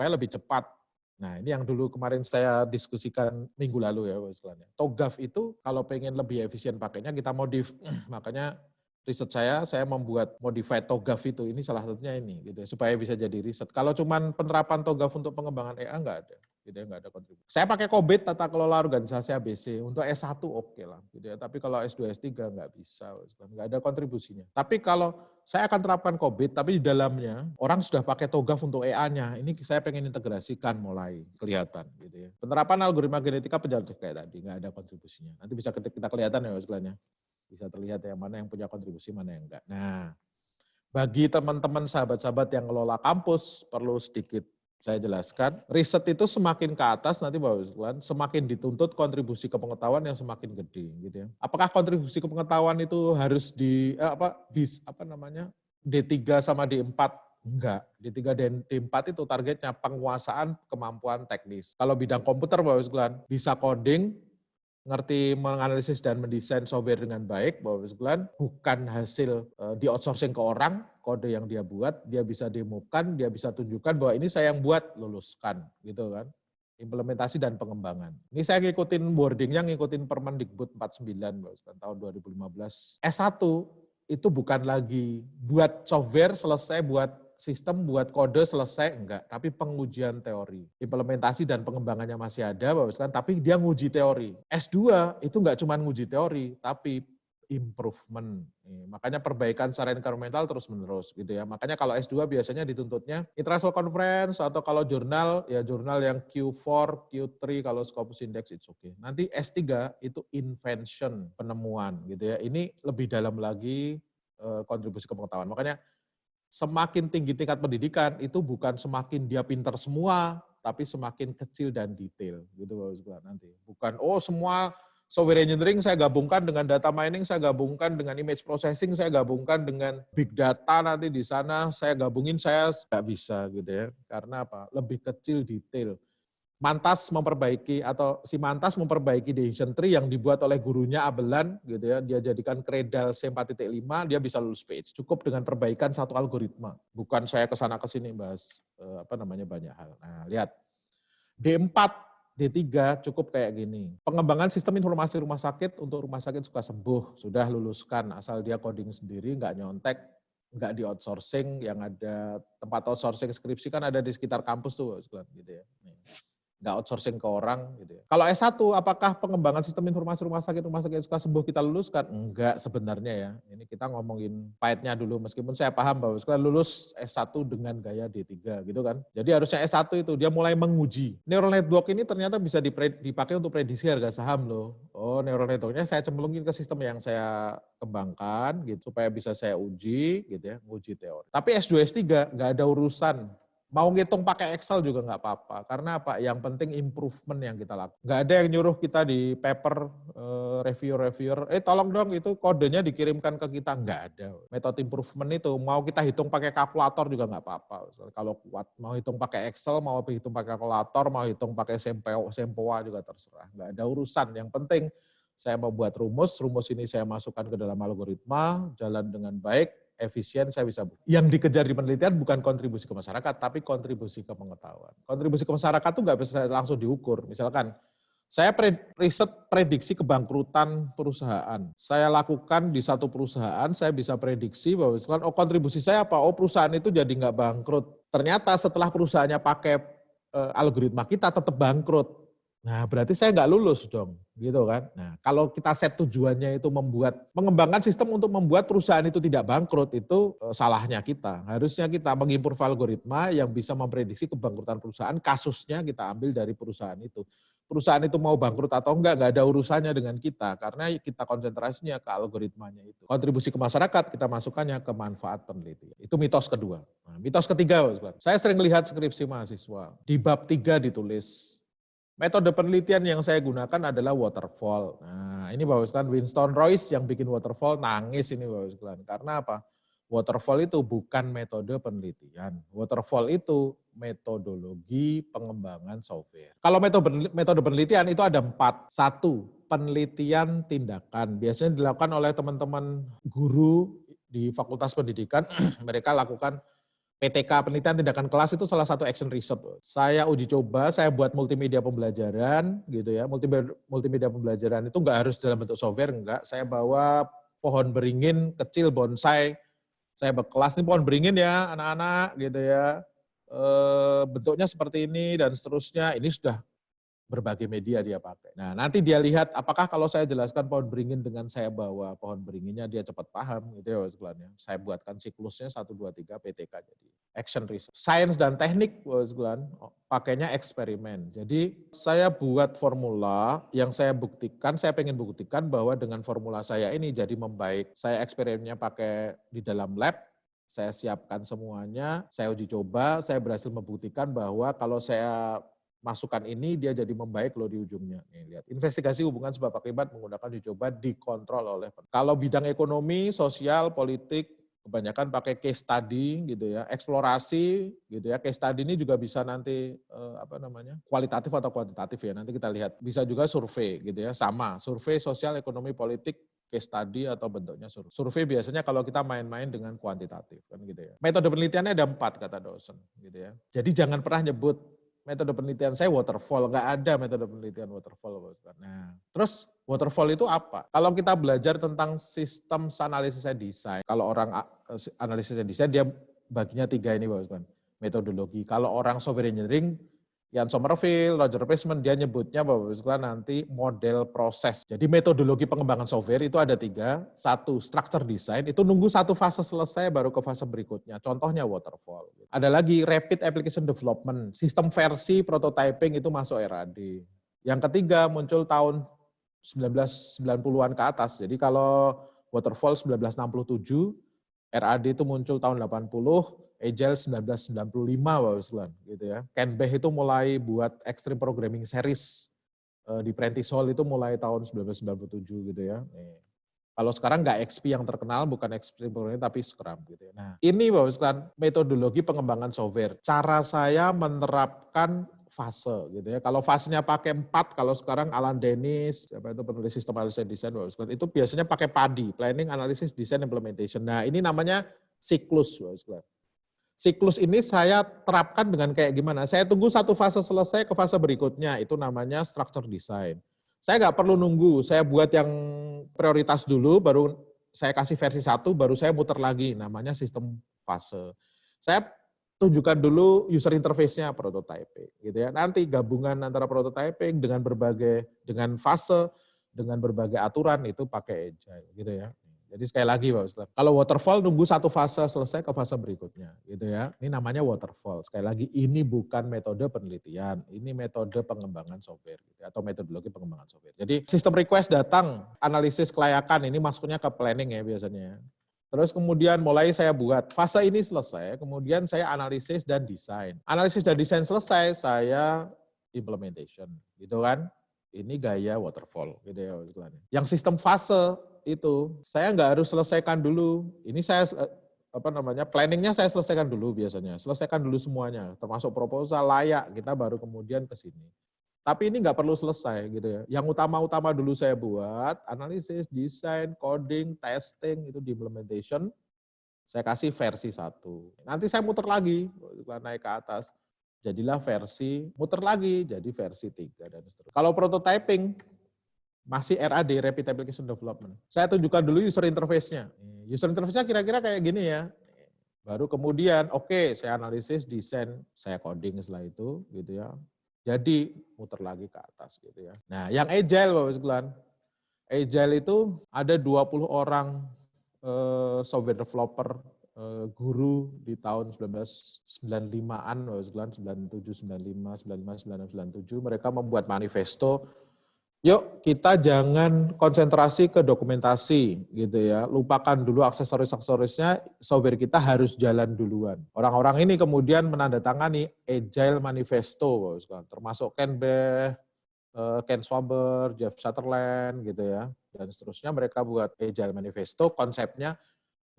Speaker 1: lebih cepat. Nah, ini yang dulu kemarin saya diskusikan minggu lalu ya, Bos. TOGAF itu kalau pengen lebih efisien pakainya kita modif. Makanya riset saya membuat modified TOGAF itu, ini salah satunya ini, gitu ya, supaya bisa jadi riset. Kalau cuman penerapan TOGAF untuk pengembangan EA nggak ada. Gitu ya, nggak ada kontribusi. Saya pakai COBIT tata kelola organisasi ABC untuk S1 oke lah, gitu ya. Tapi kalau S2 S3 nggak bisa, nggak ada kontribusinya. Tapi kalau saya akan terapkan COBIT, tapi di dalamnya orang sudah pakai TOGAF untuk EA-nya. Ini saya pengen integrasikan mulai kelihatan, gitu ya. Penerapan algoritma genetika penjadwalan kayak tadi nggak ada kontribusinya. Nanti bisa kita kelihatan ya sekalian. Bisa terlihat yang mana yang punya kontribusi, mana yang enggak. Nah, bagi teman-teman sahabat-sahabat yang ngelola kampus, perlu sedikit saya jelaskan, riset itu semakin ke atas nanti Bapak Ibu semakin dituntut kontribusi ke pengetahuan yang semakin gede gitu ya. Apakah kontribusi ke pengetahuan itu harus D3 sama D4? Enggak. D3 dan D4 itu targetnya penguasaan kemampuan teknis. Kalau bidang komputer Bapak Ibu bisa coding, ngerti menganalisis dan mendesain software dengan baik, Bapak Ibu sekalian, bukan hasil di outsourcing ke orang, kode yang dia buat, dia bisa demokan, dia bisa tunjukkan bahwa ini saya yang buat, luluskan, gitu kan. Implementasi dan pengembangan. Ini saya ngikutin boardingnya, ngikutin Permendikbud 49 Bapak Ibu sekalian, tahun 2015. S1 itu bukan lagi buat software selesai, buat sistem, buat kode selesai, enggak. Tapi pengujian teori. Implementasi dan pengembangannya masih ada, Bapak sekalian, tapi dia nguji teori. S2 itu enggak cuma nguji teori, tapi improvement. Makanya perbaikan secara incremental terus-menerus gitu ya. Makanya kalau S2 biasanya dituntutnya international conference atau kalau jurnal, ya jurnal yang Q4, Q3 kalau Scopus Index it's okay. Nanti S3 itu invention, penemuan gitu ya. Ini lebih dalam lagi kontribusi ke pengetahuan. Makanya semakin tinggi tingkat pendidikan itu bukan semakin dia pintar semua, tapi semakin kecil dan detail gitu Bapak nanti. Bukan semua software engineering saya gabungkan dengan data mining, saya gabungkan dengan image processing, saya gabungkan dengan big data nanti di sana, saya gabungin, saya nggak bisa gitu ya. Karena apa? Lebih kecil detail. Mantas memperbaiki si Mantas memperbaiki decision tree yang dibuat oleh gurunya Abelan gitu ya, dia jadikan Cradle C4.5, dia bisa lulus PhD. Cukup dengan perbaikan satu algoritma. Bukan saya kesana kesini bahas banyak hal. Nah, lihat. D4, D3 cukup kayak gini. Pengembangan sistem informasi rumah sakit untuk rumah sakit suka sembuh, sudah luluskan asal dia coding sendiri, nggak nyontek, nggak di outsourcing, yang ada tempat outsourcing skripsi kan ada di sekitar kampus tuh gitu ya. Nggak outsourcing ke orang gitu ya. Kalau S1, apakah pengembangan sistem informasi rumah sakit suka sembuh kita luluskan? Enggak sebenarnya ya. Ini kita ngomongin pahitnya dulu, meskipun saya paham bahwa sekarang lulus S1 dengan gaya D3 gitu kan. Jadi harusnya S1 itu dia mulai menguji. Neural network ini ternyata bisa dipakai untuk prediksi harga saham loh. Neural networknya saya cemplungin ke sistem yang saya kembangkan gitu supaya bisa saya uji gitu ya, uji teori. Tapi S2 S3 nggak ada urusan Mau ngitung pakai Excel juga nggak apa-apa. Karena apa? Yang penting improvement yang kita lakukan. Nggak ada yang nyuruh kita di paper reviewer, tolong dong itu kodenya dikirimkan ke kita. Nggak ada. Metode improvement itu mau kita hitung pakai kalkulator juga nggak apa-apa. Kalau kuat, mau hitung pakai Excel, mau hitung pakai kalkulator, mau hitung pakai Sempoa juga terserah. Nggak ada urusan. Yang penting saya mau buat rumus ini saya masukkan ke dalam algoritma, jalan dengan baik, efisien, saya bisa. Yang dikejar di penelitian bukan kontribusi ke masyarakat, tapi kontribusi ke pengetahuan. Kontribusi ke masyarakat itu nggak bisa langsung diukur. Misalkan, saya riset prediksi kebangkrutan perusahaan. Saya lakukan di satu perusahaan, saya bisa prediksi bahwa kontribusi saya apa? Perusahaan itu jadi nggak bangkrut. Ternyata setelah perusahaannya pakai algoritma kita tetap bangkrut. Nah, berarti saya nggak lulus dong, gitu kan. Nah, kalau kita set tujuannya itu mengembangkan sistem untuk membuat perusahaan itu tidak bangkrut, itu salahnya kita. Harusnya kita mengimprove algoritma yang bisa memprediksi kebangkrutan perusahaan, kasusnya kita ambil dari perusahaan itu. Perusahaan itu mau bangkrut atau enggak ada urusannya dengan kita, karena kita konsentrasinya ke algoritmanya itu. Kontribusi ke masyarakat, kita masukkannya ke manfaat penelitian. Itu mitos kedua. Nah, mitos ketiga, saya sering lihat skripsi mahasiswa. Di bab 3 ditulis, metode penelitian yang saya gunakan adalah waterfall. Nah, ini Bapak sekalian, Winston Royce yang bikin waterfall nangis ini Bapak sekalian. Karena apa? Waterfall itu bukan metode penelitian. Waterfall itu metodologi pengembangan software. Kalau metode penelitian itu ada 4. 1, penelitian tindakan. Biasanya dilakukan oleh teman-teman guru di Fakultas Pendidikan. Mereka lakukan PTK, penelitian tindakan kelas, itu salah satu action research. Saya uji coba, saya buat multimedia pembelajaran gitu ya. Multimedia pembelajaran itu enggak harus dalam bentuk software, enggak. Saya bawa pohon beringin kecil bonsai. Saya berkelas, ini pohon beringin ya anak-anak gitu ya. Bentuknya seperti ini dan seterusnya. Ini sudah berbagai media dia pakai. Nah, nanti dia lihat apakah kalau saya jelaskan pohon beringin dengan saya bawa pohon beringinnya dia cepat paham gitu ya sekalian. Saya buatkan siklusnya 1 2 3 PTK jadi action research. Sains dan teknik sekalian pakainya eksperimen. Jadi saya buat formula yang saya buktikan, saya pengen buktikan bahwa dengan formula saya ini jadi membaik. Saya eksperimennya pakai di dalam lab, saya siapkan semuanya, saya uji coba, saya berhasil membuktikan bahwa kalau saya masukkan ini dia jadi membaik loh di ujungnya. Nih, lihat, investigasi hubungan sebab akibat menggunakan uji coba dikontrol oleh. Kalau bidang ekonomi, sosial, politik, kebanyakan pakai case study gitu ya, eksplorasi gitu ya. Case study ini juga bisa nanti kualitatif atau kuantitatif ya. Nanti kita lihat. Bisa juga survei gitu ya, sama. Survei sosial, ekonomi, politik, case study atau bentuknya survei. Survei biasanya kalau kita main-main dengan kuantitatif kan gitu ya. Metode penelitiannya ada 4 kata dosen gitu ya. Jadi jangan pernah nyebut metode penelitian saya waterfall, nggak ada metode penelitian waterfall. Nah, terus waterfall itu apa? Kalau kita belajar tentang sistem analisis desain, kalau orang analisis desain dia baginya 3 ini Bapak. Metodologi. Kalau orang software engineering, Ian Sommerville, Roger Payson, dia nyebutnya Bapak sekalian nanti model proses. Jadi metodologi pengembangan software itu ada 3. 1, structure design, itu nunggu satu fase selesai baru ke fase berikutnya. Contohnya waterfall. Ada lagi rapid application development, sistem versi prototyping itu masuk RAD. Yang ketiga muncul tahun 1990-an ke atas. Jadi kalau waterfall 1967, RAD itu muncul tahun 80, Agile 1995 Bapak sekalian gitu ya. Kanbeh itu mulai buat Extreme Programming Series di Prentice Hall itu mulai tahun 1997 gitu ya. Kalau sekarang nggak XP yang terkenal, bukan Extreme Programming tapi Scrum gitu ya. Nah, ini Bapak sekalian metodologi pengembangan software. Cara saya menerapkan fase gitu ya. Kalau fasenya pakai 4, kalau sekarang Alan Dennis, siapa itu penulis sistem analisis desain, itu biasanya pakai PADI, Planning, Analysis, Design, Implementation. Nah, ini namanya siklus. Siklus ini saya terapkan dengan kayak gimana? Saya tunggu satu fase selesai ke fase berikutnya, itu namanya structure design. Saya nggak perlu nunggu, saya buat yang prioritas dulu, baru saya kasih versi 1, baru saya muter lagi, namanya sistem fase. Saya tunjukkan dulu user interface-nya prototyping, gitu ya. Nanti gabungan antara prototyping dengan fase, dengan berbagai aturan itu pakai Agile, gitu ya. Jadi sekali lagi Bapak, kalau waterfall nunggu satu fase selesai ke fase berikutnya, gitu ya. Ini namanya waterfall. Sekali lagi ini bukan metode penelitian, ini metode pengembangan software gitu, atau metodologi pengembangan software. Jadi sistem request datang, analisis kelayakan ini masuknya ke planning ya biasanya. Terus kemudian mulai saya buat, fase ini selesai, kemudian saya analisis dan desain. Analisis dan desain selesai, saya implementation, gitu kan. Ini gaya waterfall, gitu ya. Yang sistem fase itu, saya nggak harus selesaikan dulu. Ini saya, planningnya saya selesaikan dulu biasanya. Selesaikan dulu semuanya, termasuk proposal, layak, kita baru kemudian ke sini. Tapi ini nggak perlu selesai gitu ya. Yang utama-utama dulu saya buat, analisis, desain, coding, testing, itu di implementation, saya kasih versi 1. Nanti saya muter lagi, naik ke atas, jadilah versi, muter lagi, jadi versi 3, dan seterusnya. Kalau prototyping, masih RAD, Rapid Application Development. Saya tunjukkan dulu user interface-nya. User interface-nya kira-kira kayak gini ya. Baru kemudian, oke, saya analisis, desain, saya coding setelah itu, gitu ya. Jadi muter lagi ke atas gitu ya. Nah, yang agile Bapak sekalian. Agile itu ada 20 orang software developer guru di tahun 1995-an Bapak sekalian, 97, 95, 95, 96, 97 mereka membuat manifesto. Yuk kita jangan konsentrasi ke dokumentasi gitu ya. Lupakan dulu aksesoris-aksesorisnya, software kita harus jalan duluan. Orang-orang ini kemudian menandatangani Agile Manifesto, termasuk Ken Beck, Ken Swaber, Jeff Sutherland gitu ya. Dan seterusnya mereka buat Agile Manifesto, konsepnya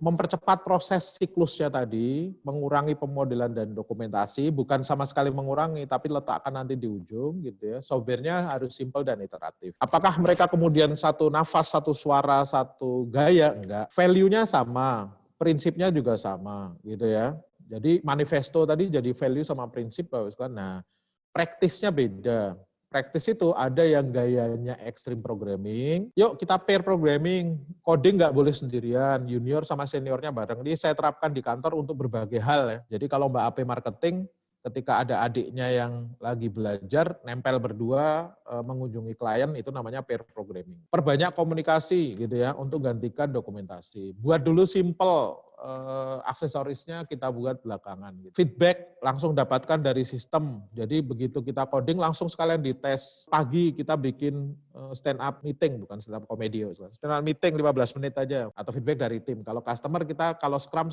Speaker 1: mempercepat proses siklusnya tadi, mengurangi pemodelan dan dokumentasi, bukan sama sekali mengurangi, tapi letakkan nanti di ujung gitu ya. Softwarenya harus simple dan iteratif. Apakah mereka kemudian satu nafas, satu suara, satu gaya? Enggak. Value-nya sama, prinsipnya juga sama gitu ya. Jadi manifesto tadi jadi value sama prinsip, Bapak sekalian. Nah, praktisnya beda. Praktis itu ada yang gayanya extreme programming, yuk kita pair programming, coding nggak boleh sendirian, junior sama seniornya bareng. Ini saya terapkan di kantor untuk berbagai hal ya. Jadi kalau Mbak AP marketing, ketika ada adiknya yang lagi belajar, nempel berdua mengunjungi klien, itu namanya pair programming. Perbanyak komunikasi gitu ya, untuk gantikan dokumentasi. Buat dulu simple, aksesorisnya kita buat belakangan. Gitu. Feedback langsung dapatkan dari sistem. Jadi begitu kita coding langsung sekalian dites. Pagi kita bikin stand up meeting, bukan stand up komedi. Stand up meeting 15 menit aja. Atau feedback dari tim. Kalau customer kita, kalau scrum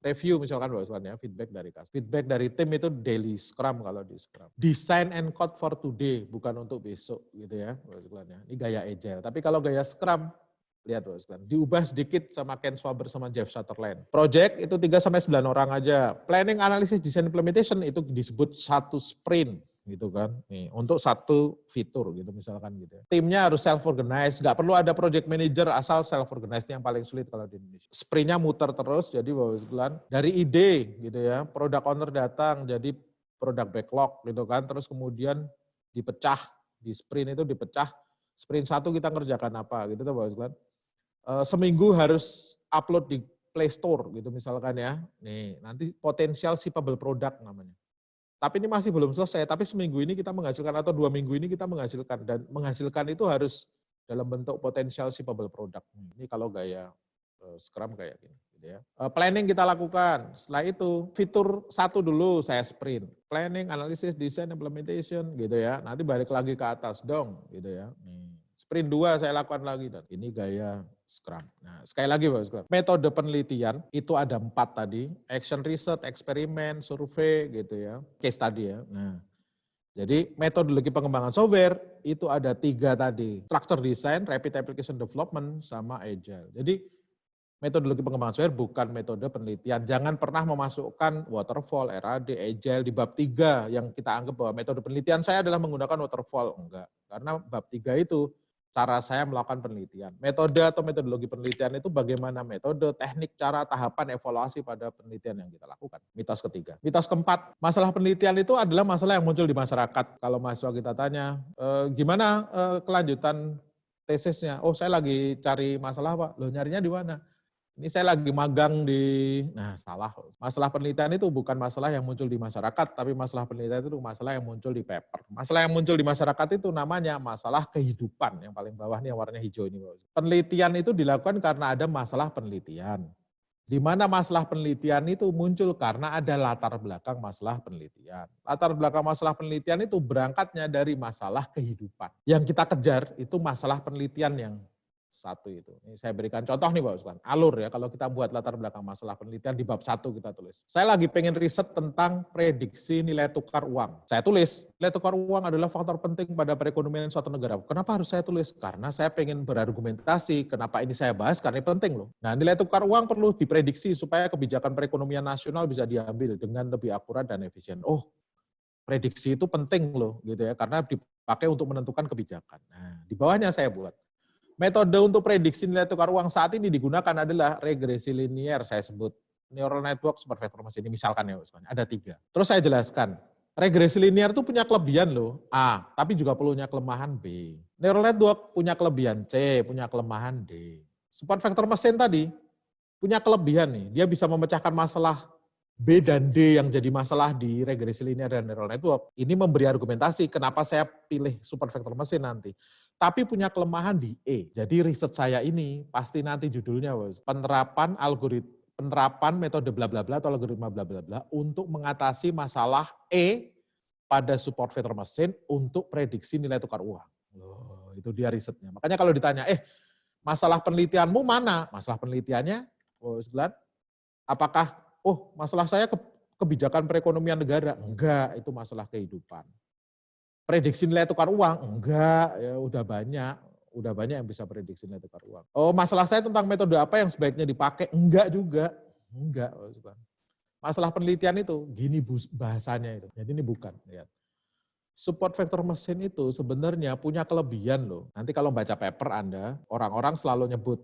Speaker 1: review misalkan ya, feedback dari customer. Feedback dari tim itu daily scrum kalau di scrum. Design and code for today, bukan untuk besok gitu ya. Ini gaya agile. Tapi kalau gaya scrum, lihat diubah sedikit sama Ken Swaber sama Jeff Sutherland. Project itu 3-9 orang aja. Planning, analysis, design, implementation itu disebut satu sprint gitu kan. Nih, untuk satu fitur gitu misalkan gitu. Timnya harus self organize, nggak perlu ada project manager, asal self organize yang paling sulit kalau di Indonesia. Sprintnya muter terus, jadi Bapak sekalian dari ide gitu ya, product owner datang jadi product backlog gitu kan, terus kemudian dipecah di sprint itu dipecah. Sprint 1 kita ngerjakan apa gitu Bapak sekalian. Seminggu harus upload di Play Store gitu misalkan ya. Nih, nanti potensial shippable product namanya. Tapi ini masih belum selesai, tapi seminggu ini kita menghasilkan atau 2 minggu ini kita menghasilkan, dan menghasilkan itu harus dalam bentuk potensial shippable product. Ini kalau gaya Scrum kayak gini. Gitu ya. Planning kita lakukan, setelah itu fitur 1 dulu saya sprint. Planning, analisis, design, implementation gitu ya. Nanti balik lagi ke atas dong gitu ya. Sprint 2 saya lakukan lagi, dan ini gaya Scrum. Nah, sekali lagi Bapak Scrum. Metode penelitian itu ada 4 tadi, action research, eksperimen, survei gitu ya, case study ya. Nah, jadi metodologi pengembangan software itu ada 3 tadi, structure design, rapid application development, sama agile. Jadi metodologi pengembangan software bukan metode penelitian. Jangan pernah memasukkan waterfall, RAD, agile di bab 3 yang kita anggap bahwa metode penelitian saya adalah menggunakan waterfall. Enggak, karena bab 3 itu cara saya melakukan penelitian. Metode atau metodologi penelitian itu bagaimana metode, teknik, cara, tahapan, evaluasi pada penelitian yang kita lakukan. Mitos ketiga. Mitos keempat, masalah penelitian itu adalah masalah yang muncul di masyarakat. Kalau mahasiswa kita tanya, gimana kelanjutan tesisnya? Oh, saya lagi cari masalah Pak. Loh, nyarinya di mana? Ini saya lagi magang di, nah salah. Masalah penelitian itu bukan masalah yang muncul di masyarakat, tapi masalah penelitian itu masalah yang muncul di paper. Masalah yang muncul di masyarakat itu namanya masalah kehidupan, yang paling bawah nih yang warnanya hijau ini. Penelitian itu dilakukan karena ada masalah penelitian. Di mana masalah penelitian itu muncul karena ada latar belakang masalah penelitian. Latar belakang masalah penelitian itu berangkatnya dari masalah kehidupan. Yang kita kejar itu masalah penelitian yang 1 itu. Ini saya berikan contoh nih Bapak Sekalian, alur ya, kalau kita buat latar belakang masalah penelitian di bab 1 kita tulis. Saya lagi pengen riset tentang prediksi nilai tukar uang. Saya tulis, nilai tukar uang adalah faktor penting pada perekonomian suatu negara. Kenapa harus saya tulis? Karena saya pengen berargumentasi, kenapa ini saya bahas, karena ini penting loh. Nah, nilai tukar uang perlu diprediksi supaya kebijakan perekonomian nasional bisa diambil dengan lebih akurat dan efisien. Oh, prediksi itu penting loh, gitu ya, karena dipakai untuk menentukan kebijakan. Nah, di bawahnya saya buat. Metode untuk prediksi nilai tukar uang saat ini digunakan adalah regresi linier, saya sebut neural network supervector machine ini misalkan ya, ada 3. Terus saya jelaskan, regresi linier itu punya kelebihan loh, A, tapi juga punya kelemahan B. Neural network punya kelebihan C, punya kelemahan D. Supervector machine tadi punya kelebihan nih, dia bisa memecahkan masalah B dan D yang jadi masalah di regresi linier dan neural network. Ini memberi argumentasi kenapa saya pilih supervector machine nanti. Tapi punya kelemahan di E. Jadi riset saya ini pasti nanti judulnya penerapan metode bla bla bla atau algoritma bla bla bla untuk mengatasi masalah E pada support vector machine untuk prediksi nilai tukar uang. Loh, itu dia risetnya. Makanya kalau ditanya, masalah penelitianmu mana? Masalah penelitiannya, apakah masalah saya kebijakan perekonomian negara? Enggak, itu masalah kehidupan. Prediksi nilai tukar uang? Enggak, ya udah banyak yang bisa prediksi nilai tukar uang. Oh, masalah saya tentang metode apa yang sebaiknya dipakai? Enggak juga. Enggak. Masalah penelitian itu, gini bahasanya itu. Jadi ini bukan. Lihat. Support vector machine itu sebenarnya punya kelebihan loh. Nanti kalau baca paper Anda, orang-orang selalu nyebut,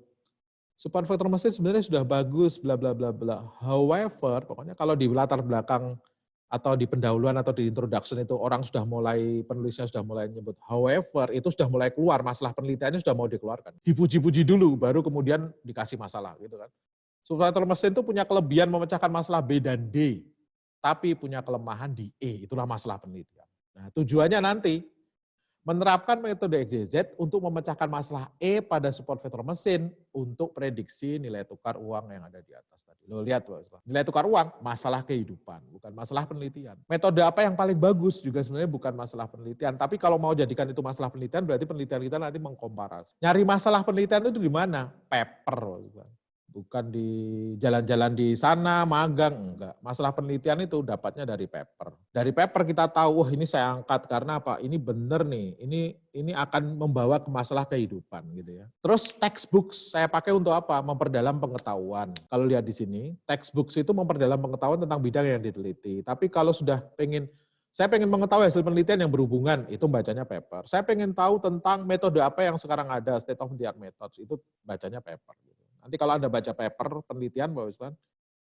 Speaker 1: support vector machine sebenarnya sudah bagus, bla bla bla bla. However, pokoknya kalau di latar belakang atau di pendahuluan atau di introduction itu orang sudah mulai, penulisnya sudah mulai nyebut however, itu sudah mulai keluar, masalah penelitiannya sudah mau dikeluarkan. Dipuji-puji dulu, baru kemudian dikasih masalah gitu kan. Support vector machine itu punya kelebihan memecahkan masalah B dan D, tapi punya kelemahan di E, itulah masalah penelitian. Nah, tujuannya nanti menerapkan metode XYZ untuk memecahkan masalah E pada support vector mesin untuk prediksi nilai tukar uang yang ada di atas tadi. Lo lihat, nilai tukar uang masalah kehidupan, bukan masalah penelitian. Metode apa yang paling bagus juga sebenarnya bukan masalah penelitian, tapi kalau mau jadikan itu masalah penelitian, berarti penelitian kita nanti mengkomparasi. Nyari masalah penelitian itu di mana? Paper. Bukan di jalan-jalan di sana, magang, enggak. Masalah penelitian itu dapatnya dari paper. Dari paper kita tahu, ini saya angkat karena apa? Ini benar nih, ini akan membawa ke masalah kehidupan gitu ya. Terus textbooks saya pakai untuk apa? Memperdalam pengetahuan. Kalau lihat di sini, textbooks itu memperdalam pengetahuan tentang bidang yang diteliti. Tapi kalau sudah saya pengen mengetahui hasil penelitian yang berhubungan, itu bacanya paper. Saya pengen tahu tentang metode apa yang sekarang ada, state of the art methods, itu bacanya paper. Nanti kalau Anda baca paper penelitian,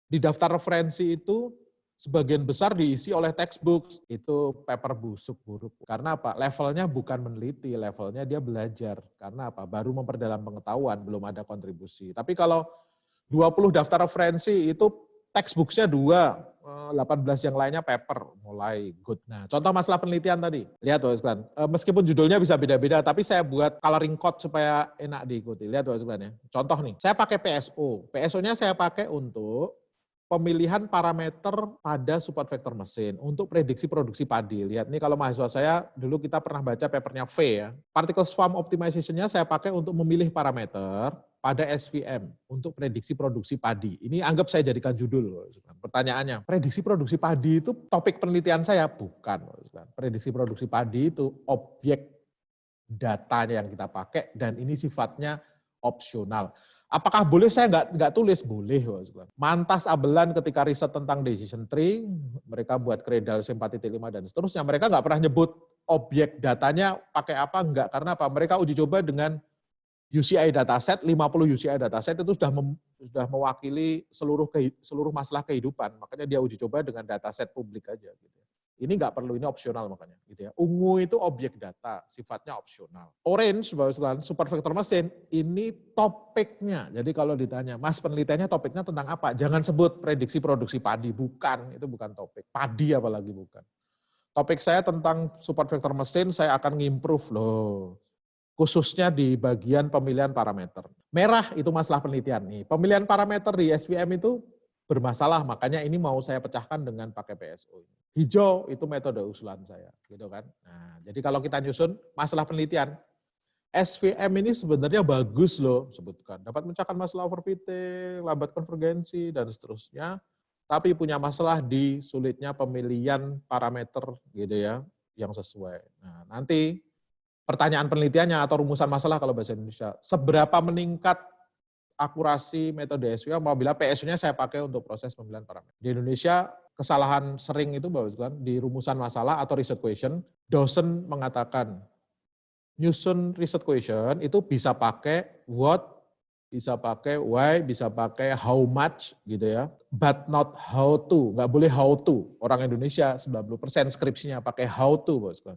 Speaker 1: di daftar referensi itu sebagian besar diisi oleh textbooks. Itu paper busuk, buruk. Karena apa? Levelnya bukan meneliti, levelnya dia belajar. Karena apa? Baru memperdalam pengetahuan, belum ada kontribusi. Tapi kalau 20 daftar referensi itu textbooks-nya 2, 18 yang lainnya paper, mulai good. Nah, contoh masalah penelitian tadi. Lihat Bapak sekalian, meskipun judulnya bisa beda-beda, tapi saya buat coloring code supaya enak diikuti. Lihat Bapak sekalian ya. Contoh nih, saya pakai PSO. PSO-nya saya pakai untuk pemilihan parameter pada support vector mesin untuk prediksi produksi padi. Lihat nih, kalau mahasiswa saya, dulu kita pernah baca papernya V ya. Particle swarm optimization-nya saya pakai untuk memilih parameter pada SVM untuk prediksi produksi padi. Ini anggap saya jadikan judul. Pertanyaannya, prediksi produksi padi itu topik penelitian saya? Bukan. Prediksi produksi padi itu objek datanya yang kita pakai dan ini sifatnya opsional. Apakah boleh saya nggak tulis? Boleh. Mantas Abelan ketika riset tentang decision tree, mereka buat Cradle C4.5 dan seterusnya, mereka nggak pernah nyebut objek datanya pakai apa, enggak. Karena apa? Mereka uji coba dengan UCI dataset, 50 UCI dataset itu sudah mewakili seluruh masalah kehidupan. Makanya dia uji coba dengan dataset publik aja. Gitu. Ini nggak perlu, ini opsional makanya. Gitu ya. Ungu itu objek data, sifatnya opsional. Orange, super vector mesin, ini topiknya. Jadi kalau ditanya, Mas penelitiannya topiknya tentang apa? Jangan sebut prediksi produksi padi, bukan. Itu bukan topik. Padi apalagi bukan. Topik saya tentang support vector mesin, saya akan ngimprove loh. Khususnya di bagian pemilihan parameter. Merah itu masalah penelitian nih. Pemilihan parameter di SVM itu bermasalah, makanya ini mau saya pecahkan dengan pakai PSO. Hijau itu metode usulan saya, gitu kan. Nah, jadi kalau kita nyusun masalah penelitian, SVM ini sebenarnya bagus loh, sebutkan. Dapat memecahkan masalah overfitting, lambat konvergensi, dan seterusnya. Tapi punya masalah di sulitnya pemilihan parameter gitu ya, yang sesuai. Nah, nanti pertanyaan penelitiannya atau rumusan masalah kalau bahasa Indonesia, seberapa meningkat akurasi metode SVM apabila PSU-nya saya pakai untuk proses pemilihan parameter. Di Indonesia, kesalahan sering itu Bapak di rumusan masalah atau research question, dosen mengatakan nyusun research question itu bisa pakai what, bisa pakai why, bisa pakai how much gitu ya, but not how to, nggak boleh how to. Orang Indonesia 90% skripsinya pakai how to, Bosku.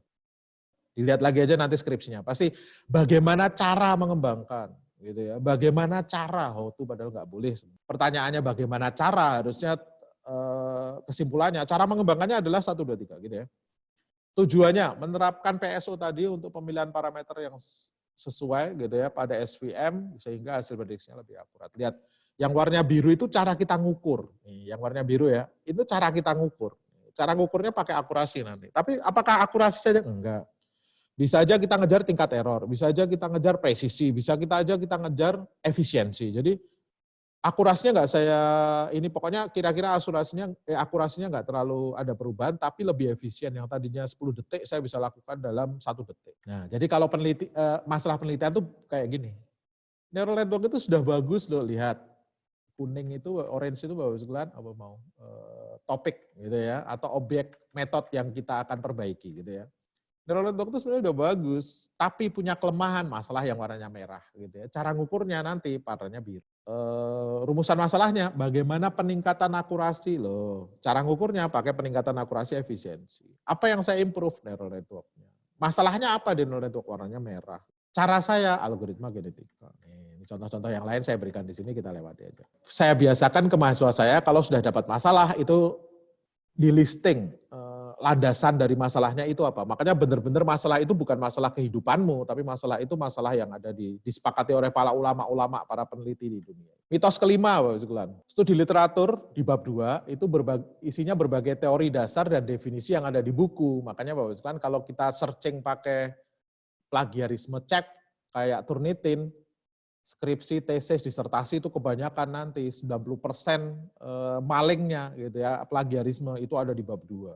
Speaker 1: Dilihat lagi aja nanti skripsinya, pasti bagaimana cara mengembangkan gitu ya, bagaimana cara how to padahal nggak boleh. Pertanyaannya bagaimana cara, harusnya kesimpulannya cara mengembangkannya adalah 1, 2, 3 gitu ya. Tujuannya menerapkan PSO tadi untuk pemilihan parameter yang sesuai gitu ya pada SVM sehingga hasil prediksinya lebih akurat. Lihat, yang warna biru itu cara kita ngukur. Nih, yang warna biru ya, itu cara kita ngukur. Cara ngukurnya pakai akurasi nanti. Tapi apakah akurasi saja? Enggak. Bisa aja kita ngejar tingkat error, bisa aja kita ngejar presisi, bisa kita ngejar efisiensi. Jadi akurasinya nggak saya ini pokoknya kira-kira akurasinya nggak terlalu ada perubahan tapi lebih efisien, yang tadinya 10 detik saya bisa lakukan dalam 1 detik. Nah, jadi kalau masalah penelitian tuh kayak gini. Neural network itu sudah bagus loh, lihat. Kuning itu, orange itu bagus kan apa mau topik gitu ya atau objek metode yang kita akan perbaiki gitu ya. Neural network itu sebenarnya udah bagus, tapi punya kelemahan masalah yang warnanya merah gitu ya. Cara ngukurnya nanti warnanya biru. Rumusan masalahnya bagaimana peningkatan akurasi loh. Cara ngukurnya pakai peningkatan akurasi efisiensi. Apa yang saya improve neural network-nya? Masalahnya apa di neural network warnanya merah? Cara saya algoritma genetika. Ini contoh-contoh yang lain saya berikan di sini, kita lewati aja. Saya biasakan ke mahasiswa saya kalau sudah dapat masalah itu di listing landasan dari masalahnya itu apa. Makanya benar-benar masalah itu bukan masalah kehidupanmu, tapi masalah itu masalah yang ada disepakati oleh para ulama-ulama, para peneliti di dunia. Mitos kelima, Bapak Sekalian. Studi literatur di bab 2 itu isinya berbagai teori dasar dan definisi yang ada di buku. Makanya Bapak Sekalian kalau kita searching pakai plagiarisme cek kayak Turnitin, skripsi, tesis, disertasi itu kebanyakan nanti 90% malingnya gitu ya, plagiarisme itu ada di bab 2.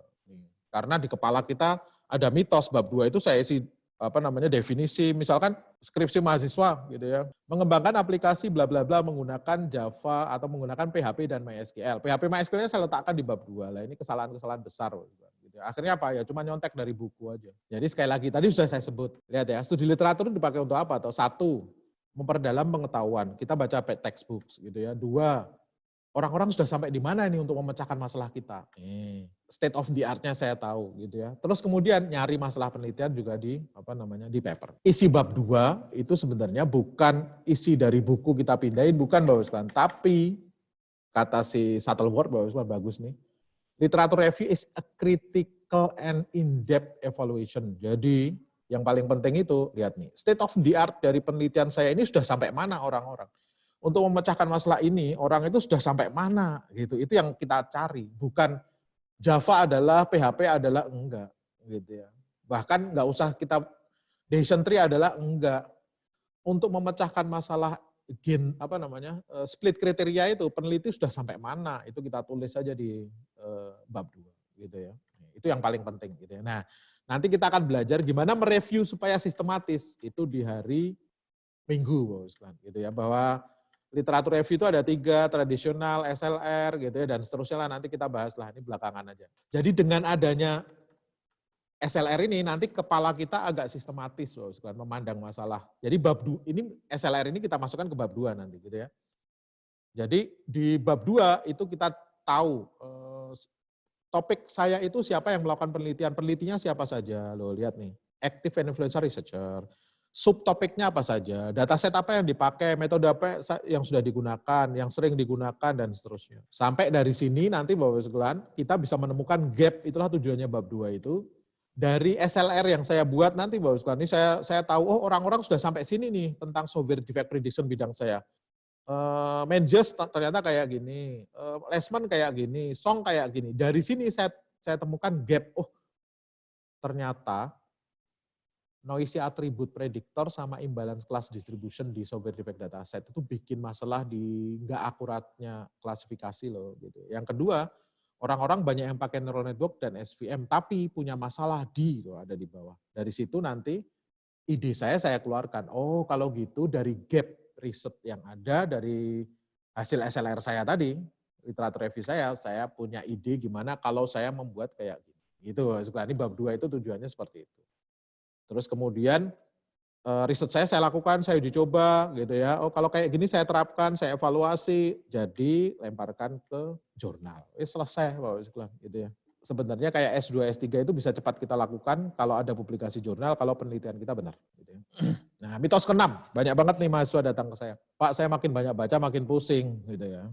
Speaker 1: Karena di kepala kita ada mitos bab 2 itu saya isi definisi, misalkan skripsi mahasiswa gitu ya, mengembangkan aplikasi bla bla bla menggunakan Java atau menggunakan PHP dan MySQL. PHP MySQL-nya saya letakkan di bab 2. Lah ini kesalahan-kesalahan besar gitu. Akhirnya apa ya, cuma nyontek dari buku aja. Jadi sekali lagi tadi sudah saya sebut. Lihat ya, studi literatur itu dipakai untuk apa? Atau 1, memperdalam pengetahuan. Kita baca textbooks gitu ya. 2, orang-orang sudah sampai di mana ini untuk memecahkan masalah kita. State of the art-nya saya tahu gitu ya. Terus kemudian nyari masalah penelitian juga di di paper. Isi bab 2 itu sebenarnya bukan isi dari buku kita pindahin, bukan Bapak Sekalian, tapi kata si Shuttleworth, Bapak Sekalian bagus nih. Literature review is a critical and in-depth evaluation. Jadi yang paling penting itu, lihat nih, state of the art dari penelitian saya ini sudah sampai mana orang-orang. Untuk memecahkan masalah ini, orang itu sudah sampai mana gitu. Itu yang kita cari, bukan Java adalah, PHP adalah, enggak gitu ya. Bahkan enggak usah kita decision tree adalah enggak. Untuk memecahkan masalah split kriteria itu peneliti sudah sampai mana, itu kita tulis saja di bab 2 gitu ya. Itu yang paling penting gitu ya. Nah, nanti kita akan belajar gimana mereview supaya sistematis itu di hari Minggu gitu ya, bahwa literatur review itu ada 3, tradisional, SLR gitu ya, dan seterusnya lah, nanti kita bahas lah, ini belakangan aja. Jadi dengan adanya SLR ini nanti kepala kita agak sistematis loh, memandang masalah. Jadi bab 2 ini SLR ini kita masukkan ke bab 2 nanti gitu ya. Jadi di bab 2 itu kita tahu topik saya itu siapa yang melakukan penelitian, penelitinya siapa saja loh, lihat nih. Active and influential researcher. Subtopiknya apa saja, dataset apa yang dipakai, metode apa yang sudah digunakan, yang sering digunakan, dan seterusnya. Sampai dari sini nanti Bapak sekalian, kita bisa menemukan gap, itulah tujuannya bab 2 itu. Dari SLR yang saya buat nanti Bapak sekalian, ini saya tahu, oh orang-orang sudah sampai sini nih tentang software defect prediction bidang saya. Menjes ternyata kayak gini, Lesman kayak gini, Song kayak gini. Dari sini saya temukan gap, oh ternyata noisy attribute predictor sama imbalance class distribution di software defect dataset itu bikin masalah di nggak akuratnya klasifikasi loh. Gitu. Yang kedua, orang-orang banyak yang pakai neural network dan SVM, tapi punya masalah tuh ada di bawah. Dari situ nanti ide saya keluarkan. Oh kalau gitu dari gap riset yang ada, dari hasil SLR saya tadi, literatur review saya punya ide gimana kalau saya membuat kayak gini. Gitu, ini bab 2 itu tujuannya seperti itu. Terus kemudian riset saya lakukan, saya uji coba gitu ya. Oh kalau kayak gini saya terapkan, saya evaluasi, jadi lemparkan ke jurnal. Selesai Bapak Ibu gitu ya. Sebenarnya kayak S2, S3 itu bisa cepat kita lakukan kalau ada publikasi jurnal, kalau penelitian kita benar. Gitu ya. Nah mitos ke-6, banyak banget nih mahasiswa datang ke saya. Pak saya makin banyak baca makin pusing gitu ya.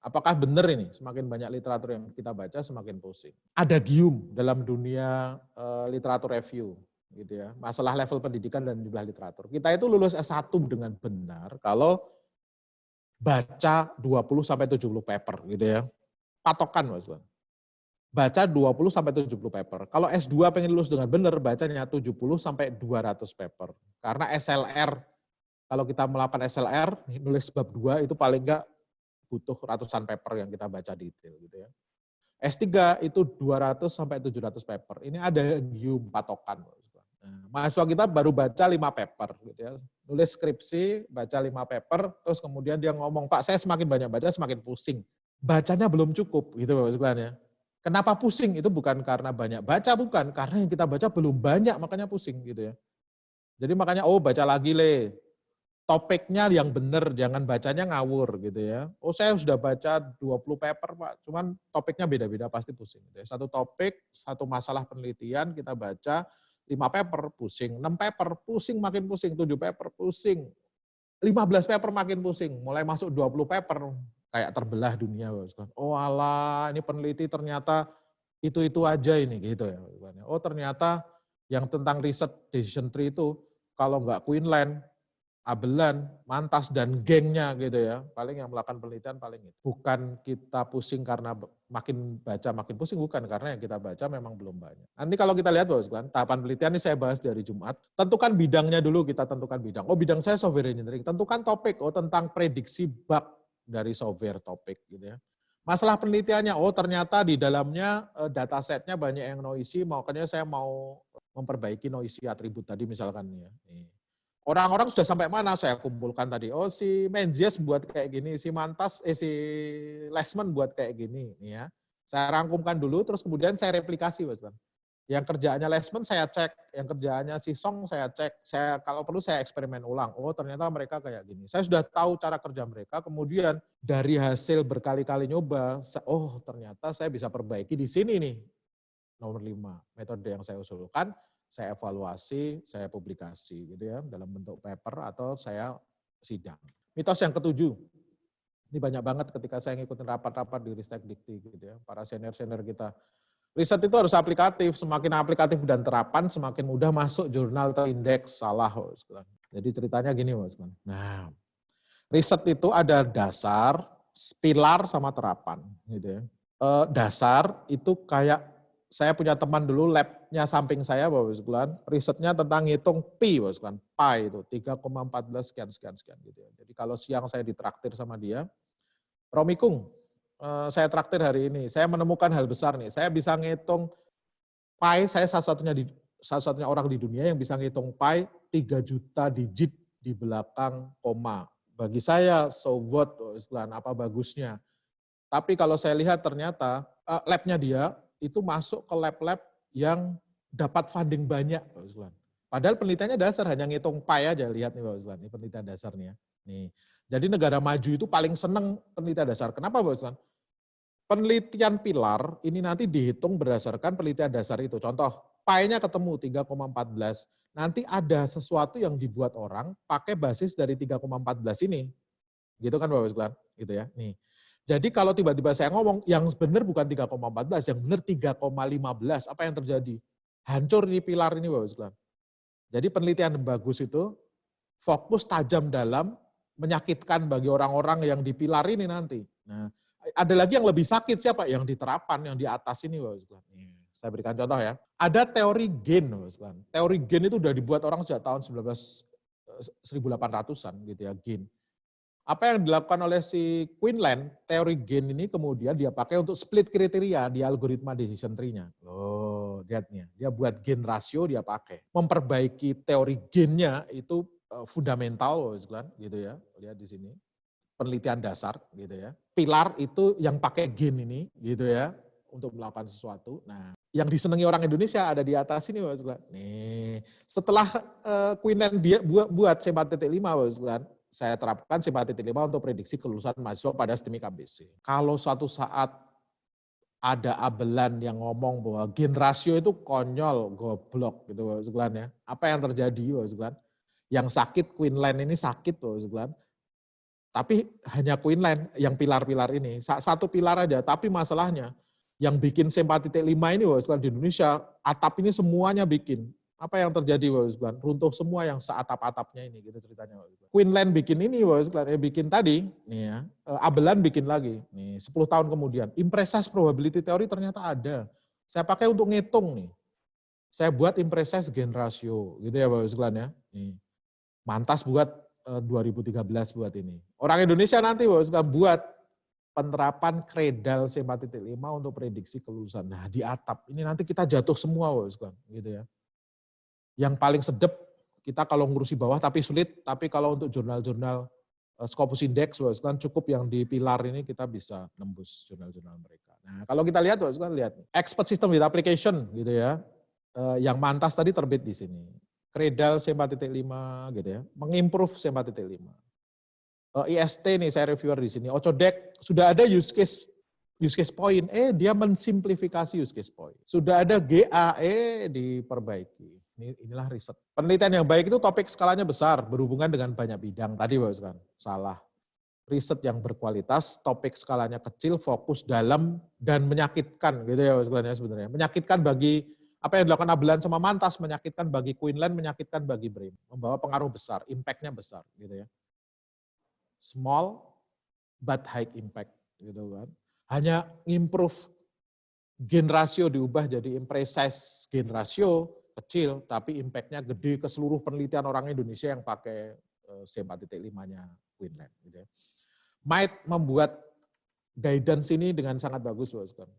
Speaker 1: Apakah benar ini? Semakin banyak literatur yang kita baca, semakin pusing. Ada gium dalam dunia literatur review, gitu ya. Masalah level pendidikan dan jumlah literatur. Kita itu lulus S1 dengan benar kalau baca 20 sampai 70 paper, gitu ya. Patokan, Mas. Baca 20 sampai 70 paper. Kalau S2 pengen lulus dengan benar, bacanya 70 sampai 200 paper. Karena SLR, kalau kita melakukan SLR, nulis bab 2 itu paling enggak butuh ratusan paper yang kita baca detail gitu ya. S3 itu 200 sampai 700 paper. Ini ada gium patokan. Nah, mahasiswa kita baru baca 5 paper gitu ya. Nulis skripsi, baca 5 paper, terus kemudian dia ngomong, "Pak, saya semakin banyak baca semakin pusing." Bacanya belum cukup gitu Bapak sekalian ya. Kenapa pusing? Itu bukan karena banyak baca, bukan, karena yang kita baca belum banyak makanya pusing gitu ya. Jadi makanya baca lagi topiknya yang benar, jangan bacanya ngawur gitu ya. Oh saya sudah baca 20 paper Pak, cuman topiknya beda-beda pasti pusing. Gitu ya. Satu topik, satu masalah penelitian kita baca 5 paper pusing, 6 paper pusing makin pusing, 7 paper pusing, 15 paper makin pusing, mulai masuk 20 paper kayak terbelah dunia. Oh alah ini peneliti ternyata itu aja ini gitu ya. Oh ternyata yang tentang riset decision tree itu kalau nggak Queensland, Abelan, Mantas, dan gengnya gitu ya. Paling yang melakukan penelitian paling itu. Bukan kita pusing karena makin baca makin pusing, bukan. Karena yang kita baca memang belum banyak. Nanti kalau kita lihat Bapak, tahapan penelitian ini saya bahas dari Jumat. Tentukan bidangnya dulu, kita tentukan bidang. Oh bidang saya software engineering. Tentukan topik, tentang prediksi bug dari software topik gitu ya. Masalah penelitiannya, ternyata di dalamnya datasetnya banyak yang noisy, makanya saya mau memperbaiki noisy atribut tadi misalkan ya. Orang-orang sudah sampai mana saya kumpulkan tadi. Oh si Menzies buat kayak gini, si Mantas, si Lesman buat kayak gini. Ya. Saya rangkumkan dulu, terus kemudian saya replikasi. Mas. Yang kerjaannya Lesman saya cek, yang kerjaannya si Song saya cek. Kalau perlu saya eksperimen ulang. Oh ternyata mereka kayak gini. Saya sudah tahu cara kerja mereka, kemudian dari hasil berkali-kali nyoba, oh ternyata saya bisa perbaiki di sini nih. Nomor 5, metode yang saya usulkan, saya evaluasi, saya publikasi gitu ya dalam bentuk paper atau saya sidang. Mitos yang ke-7. Ini banyak banget ketika saya ngikutin rapat-rapat di Ristek Dikti gitu ya, para senior-senior kita. Riset itu harus aplikatif, semakin aplikatif dan terapan semakin mudah masuk jurnal terindeks. Salah. Jadi ceritanya gini Mas. Nah, riset itu ada dasar, pilar sama terapan gitu ya. Dasar itu kayak saya punya teman dulu labnya samping saya Bapak Sekalian, risetnya tentang ngitung pi Bapak Sekalian, pi itu 3,14 sekian gitu ya. Jadi kalau siang saya ditraktir sama dia, Romikung, saya traktir hari ini, saya menemukan hal besar nih, saya bisa ngitung pi, saya satu-satunya orang di dunia yang bisa ngitung pi 3 juta digit di belakang koma. Bagi saya, so what, apa bagusnya. Tapi kalau saya lihat ternyata labnya dia, itu masuk ke lab-lab yang dapat funding banyak, Pak Usman. Padahal penelitiannya dasar, hanya ngitung pi aja, lihat nih Pak Usman, ini penelitian dasarnya. Nih. Jadi negara maju itu paling seneng penelitian dasar. Kenapa Pak Usman? Penelitian pilar ini nanti dihitung berdasarkan penelitian dasar itu. Contoh, pi-nya ketemu 3,14. Nanti ada sesuatu yang dibuat orang pakai basis dari 3,14 ini. Gitu kan Bapak Usman? Gitu ya. Nih. Jadi kalau tiba-tiba saya ngomong, yang benar bukan 3,14, yang benar 3,15, apa yang terjadi? Hancur ini pilar ini Bapak Sekalian. Jadi penelitian bagus itu fokus tajam dalam, menyakitkan bagi orang-orang yang di pilar ini nanti. Nah, ada lagi yang lebih sakit siapa? Yang di terapan, yang di atas ini Bapak Sekalian. Saya berikan contoh ya. Ada teori gen, teori gen itu udah dibuat orang sejak tahun 1800-an gitu ya, gen. Apa yang dilakukan oleh si Quinlan, teori gen ini kemudian dia pakai untuk split kriteria di algoritma decision tree-nya. Oh, lihat nih, dia buat gen rasio dia pakai. Memperbaiki teori gennya itu fundamental, gitu ya. Lihat di sini. Penelitian dasar gitu ya. Pilar itu yang pakai gen ini gitu ya untuk melakukan sesuatu. Nah, yang disenangi orang Indonesia ada di atas ini, Bapak. Nih, setelah Quinlan buat C4.5, Bapak, saya terapkan C4.5 untuk prediksi kelulusan mahasiswa pada STMIK ABC. Kalau suatu saat ada abelan yang ngomong bahwa gen rasio itu konyol, goblok gitu, Bapak, ya. Apa yang terjadi, Bapak? Yang sakit Quinlan ini sakit, Bapak. Tapi hanya Quinlan yang pilar-pilar ini. Satu pilar aja, tapi masalahnya yang bikin C4.5 ini, Bapak, di Indonesia, atap ini semuanya bikin. Apa yang terjadi, Bapak? Runtuh semua yang seatap-atapnya ini, gitu ceritanya, Bapak. Quinlan bikin ini, Bapak, bikin tadi, nih ya, Abelan bikin lagi, nih 10 tahun kemudian. Imprecise probability theory ternyata ada. Saya pakai untuk ngitung nih. Saya buat imprecise gen ratio, gitu ya, Bapak, ya. Nih. Mantas buat 2013 buat ini. Orang Indonesia nanti buat penerapan kredal C4.5 untuk prediksi kelulusan. Nah, di atap ini nanti kita jatuh semua, gitu ya. Yang paling sedep kita kalau ngurusi bawah tapi sulit, tapi kalau untuk jurnal-jurnal Scopus Index, cukup yang di pilar ini kita bisa nembus jurnal-jurnal mereka. Nah, kalau kita lihat, lihat expert system with application gitu ya. Yang Mantas tadi terbit di sini. Kredal C4.5 gitu ya, mengimprove C4.5. IST nih saya reviewer di sini, Ocodec sudah ada use case point, dia mensimplifikasi use case point. Sudah ada GAE diperbaiki. Inilah riset. Penelitian yang baik itu topik skalanya besar, berhubungan dengan banyak bidang. Tadi Bapak, salah. Riset yang berkualitas, topik skalanya kecil, fokus dalam dan menyakitkan gitu ya Bapak, sebenarnya. Menyakitkan bagi apa yang dilakukan Abelan sama Mantas, menyakitkan bagi Quinlan, menyakitkan bagi Bream. Membawa pengaruh besar, impact-nya besar. Gitu ya. Small but high impact. Gitu kan. Hanya improve gen ratio diubah jadi imprecise gen ratio, kecil, tapi impact-nya gede ke seluruh penelitian orang Indonesia yang pakai C4.5-nya Quinlan. Gitu ya. Might membuat guidance ini dengan sangat bagus, Bapak.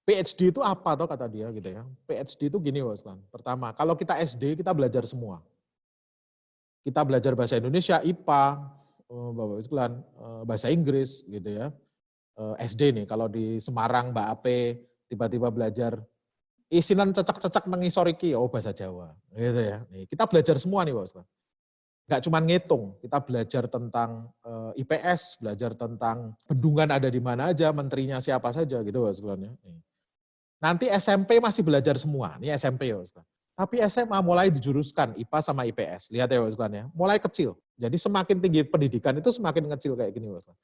Speaker 1: PhD itu apa toh kata dia gitu ya. PhD itu gini, Bapak. Pertama, kalau kita SD kita belajar semua. Kita belajar bahasa Indonesia, IPA, Bapak sekalian, bahasa Inggris gitu ya. SD nih, kalau di Semarang Mbak Ape tiba-tiba belajar isinan cecak-cecak mengisoriki, oh bahasa Jawa gitu ya. Nih, kita belajar semua nih, Bapak. Nggak cuma ngitung, kita belajar tentang IPS, belajar tentang bendungan ada di mana aja, menterinya siapa saja gitu, Bapak sekalian. Nanti SMP masih belajar semua, ini SMP ya. Tapi SMA mulai dijuruskan IPA sama IPS. Lihat ya Bapak ya, mulai kecil. Jadi semakin tinggi pendidikan itu semakin kecil kayak gini Bapak.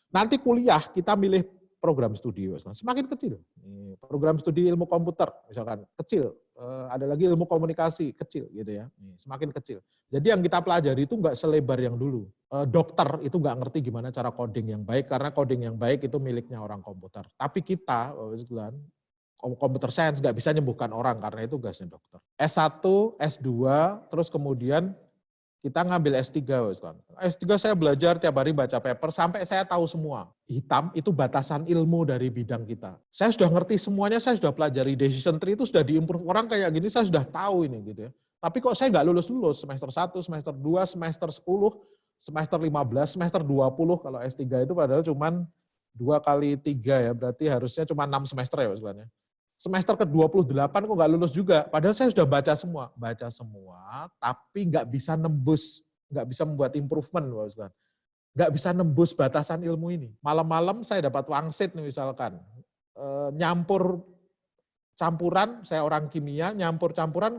Speaker 1: Nanti kuliah kita milih program studi Bapak, semakin kecil. Program studi ilmu komputer misalkan kecil, ada lagi ilmu komunikasi kecil gitu ya. Semakin kecil. Jadi yang kita pelajari itu enggak selebar yang dulu. Dokter itu enggak ngerti gimana cara coding yang baik karena coding yang baik itu miliknya orang komputer. Tapi kita Bapak, computer science nggak bisa nyembuhkan orang karena itu tugasnya dokter. S1, S2, terus kemudian kita ngambil S3. S3 saya belajar tiap hari baca paper sampai saya tahu semua. Hitam itu batasan ilmu dari bidang kita. Saya sudah ngerti semuanya, saya sudah pelajari decision tree itu sudah diimprove orang kayak gini, saya sudah tahu ini gitu ya. Tapi kok saya nggak lulus-lulus semester 1, semester 2, semester 10, semester 15, semester 20 kalau S3 itu padahal cuman 2 kali 3 ya, berarti harusnya cuma 6 semester ya sebenarnya. Semester ke-28 kok nggak lulus juga. Padahal saya sudah baca semua, tapi nggak bisa nembus, nggak bisa membuat improvement, Bapak. Nggak bisa nembus batasan ilmu ini. Malam-malam saya dapat wangsit nih misalkan, nyampur campuran, saya orang kimia, nyampur campuran,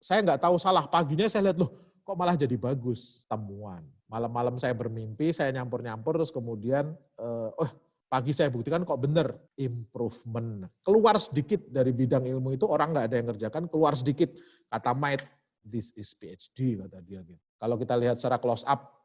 Speaker 1: saya nggak tahu salah. Paginya saya lihat, loh kok malah jadi bagus temuan. Malam-malam saya bermimpi, saya nyampur-nyampur, terus kemudian, pagi saya buktikan kok benar, improvement. Keluar sedikit dari bidang ilmu itu, orang nggak ada yang ngerjakan, keluar sedikit. Kata Might, this is PhD, kata dia. Kalau kita lihat secara close up,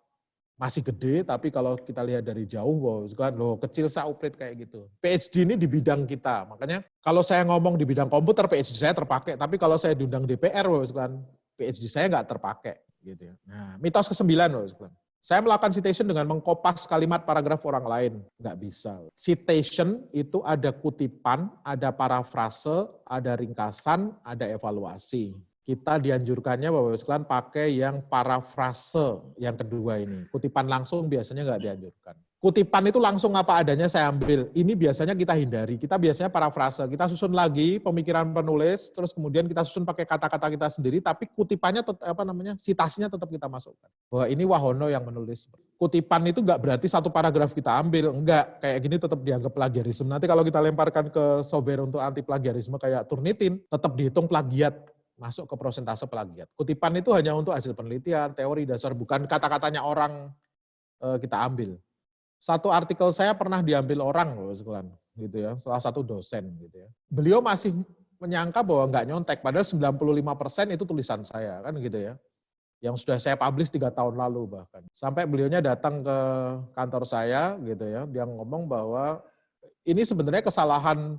Speaker 1: masih gede, tapi kalau kita lihat dari jauh, wow, kan loh kecil sauprit kayak gitu. PhD ini di bidang kita, makanya kalau saya ngomong di bidang komputer, PhD saya terpakai, tapi kalau saya diundang DPR, wow, kan PhD saya nggak terpakai. Gitu ya. Nah, mitos ke-9, wow, kan. Saya melakukan citation dengan mengkopas kalimat paragraf orang lain. Nggak bisa. Citation itu ada kutipan, ada parafrase, ada ringkasan, ada evaluasi. Kita dianjurkannya Bapak Ibu sekalian pakai yang parafrase yang kedua ini. Kutipan langsung biasanya nggak dianjurkan. Kutipan itu langsung apa adanya saya ambil. Ini biasanya kita hindari. Kita biasanya parafrase. Kita susun lagi pemikiran penulis, terus kemudian kita susun pakai kata-kata kita sendiri, tapi kutipannya citasinya tetap kita masukkan. Bahwa ini Wahono yang menulis. Kutipan itu nggak berarti satu paragraf kita ambil. Enggak, kayak gini tetap dianggap plagiarisme. Nanti kalau kita lemparkan ke software untuk anti plagiarisme kayak Turnitin, tetap dihitung plagiat. Masuk ke prosentase plagiat. Kutipan itu hanya untuk hasil penelitian, teori dasar, bukan kata-katanya orang kita ambil. Satu artikel saya pernah diambil orang loh sekalian, gitu ya, salah satu dosen gitu ya. Beliau masih menyangka bahwa nggak nyontek, padahal 95% itu tulisan saya kan gitu ya. Yang sudah saya publish 3 tahun lalu bahkan. Sampai beliaunya datang ke kantor saya gitu ya, dia ngomong bahwa ini sebenarnya kesalahan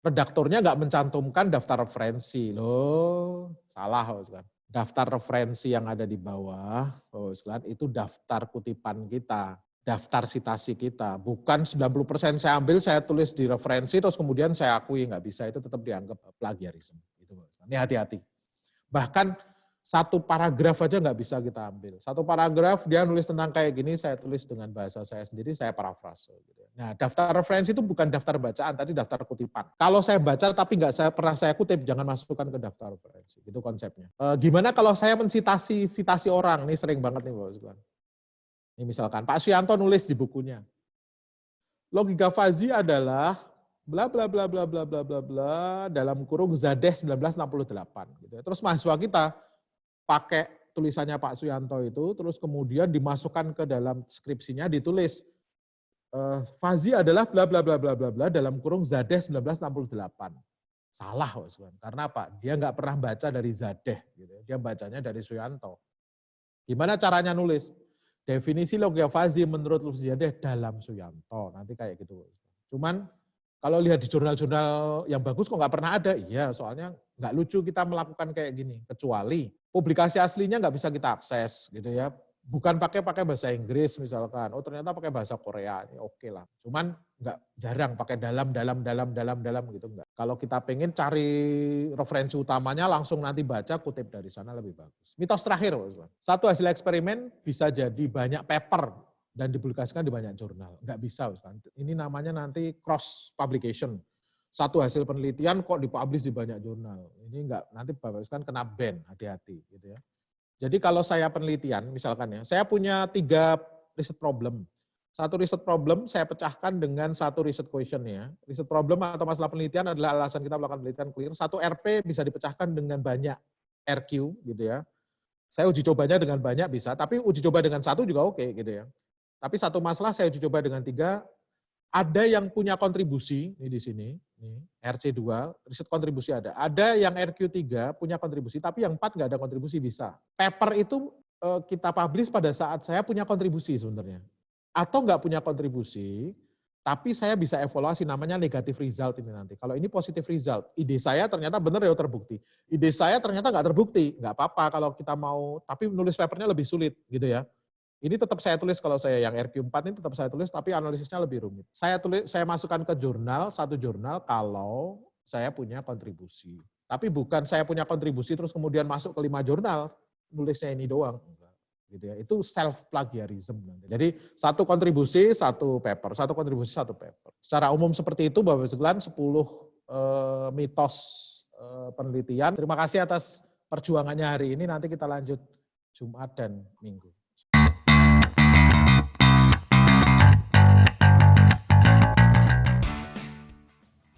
Speaker 1: redaktornya nggak mencantumkan daftar referensi. Loh, salah. Daftar referensi yang ada di bawah, itu daftar kutipan kita, daftar citasi kita. Bukan 90% saya ambil, saya tulis di referensi, terus kemudian saya akui, nggak bisa, itu tetap dianggap plagiarisme. Ini hati-hati. Bahkan satu paragraf aja nggak bisa kita ambil. Satu paragraf dia nulis tentang kayak gini, saya tulis dengan bahasa saya sendiri, saya parafrase. Nah, daftar referensi itu bukan daftar bacaan, tadi daftar kutipan. Kalau saya baca tapi nggak pernah saya kutip, jangan masukkan ke daftar referensi. Itu konsepnya. Gimana kalau saya citasi orang? Ini sering banget nih, Bapak. Ini misalkan Pak Suyanto nulis di bukunya. Logika Fuzzy adalah bla bla bla bla bla bla bla bla dalam kurung Zadeh 1968 gitu. Terus mahasiswa kita pakai tulisannya Pak Suyanto itu, terus kemudian dimasukkan ke dalam skripsinya, ditulis Fuzzy adalah bla bla bla bla bla bla dalam kurung Zadeh 1968. Salah, karena apa? Dia nggak pernah baca dari Zadeh, gitu. Dia bacanya dari Suyanto. Gimana caranya nulis? Definisi logika Fuzzy menurut Zadeh dalam Suyanto, nanti kayak gitu. Cuman kalau lihat di jurnal-jurnal yang bagus kok nggak pernah ada, iya soalnya nggak lucu kita melakukan kayak gini, kecuali publikasi aslinya nggak bisa kita akses gitu ya. Bukan pakai bahasa Inggris misalkan, oh ternyata pakai bahasa Korea, ini oke lah. Cuman nggak jarang pakai dalam gitu enggak. Kalau kita pengen cari referensi utamanya langsung nanti baca, kutip dari sana lebih bagus. Mitos terakhir, satu hasil eksperimen bisa jadi banyak paper dan dipublikasikan di banyak jurnal. Nggak bisa, ini namanya nanti cross publication. Satu hasil penelitian kok dipublish di banyak jurnal. Ini enggak, nanti Bapak kan kena ban, hati-hati gitu ya. Jadi kalau saya penelitian, misalkan ya, saya punya 3 riset problem. Satu riset problem saya pecahkan dengan satu riset question ya. Riset problem atau masalah penelitian adalah alasan kita melakukan penelitian clear. Satu RP bisa dipecahkan dengan banyak RQ gitu ya. Saya uji cobanya dengan banyak bisa, tapi uji coba dengan satu juga oke gitu ya. Tapi satu masalah saya uji coba dengan 3, ada yang punya kontribusi, ini di sini, nih, RC2, riset kontribusi ada. Ada yang RQ3 punya kontribusi, tapi yang 4 nggak ada kontribusi bisa. Paper itu kita publish pada saat saya punya kontribusi sebenarnya. Atau nggak punya kontribusi, tapi saya bisa evaluasi, namanya negative result ini nanti. Kalau ini positive result, ide saya ternyata benar ya terbukti. Ide saya ternyata nggak terbukti, nggak apa-apa kalau kita mau, tapi nulis papernya lebih sulit gitu ya. Ini tetap saya tulis kalau saya yang RQ4 ini tetap saya tulis, tapi analisisnya lebih rumit. Saya masukkan ke jurnal, satu jurnal kalau saya punya kontribusi. Tapi bukan saya punya kontribusi terus kemudian masuk ke 5 jurnal, nulisnya ini doang. Gitu ya. Itu self plagiarism nanti. Jadi satu kontribusi, satu paper, satu kontribusi, satu paper. Secara umum seperti itu Bapak sekalian 10 mitos penelitian. Terima kasih atas perjuangannya hari ini, nanti kita lanjut Jumat dan Minggu.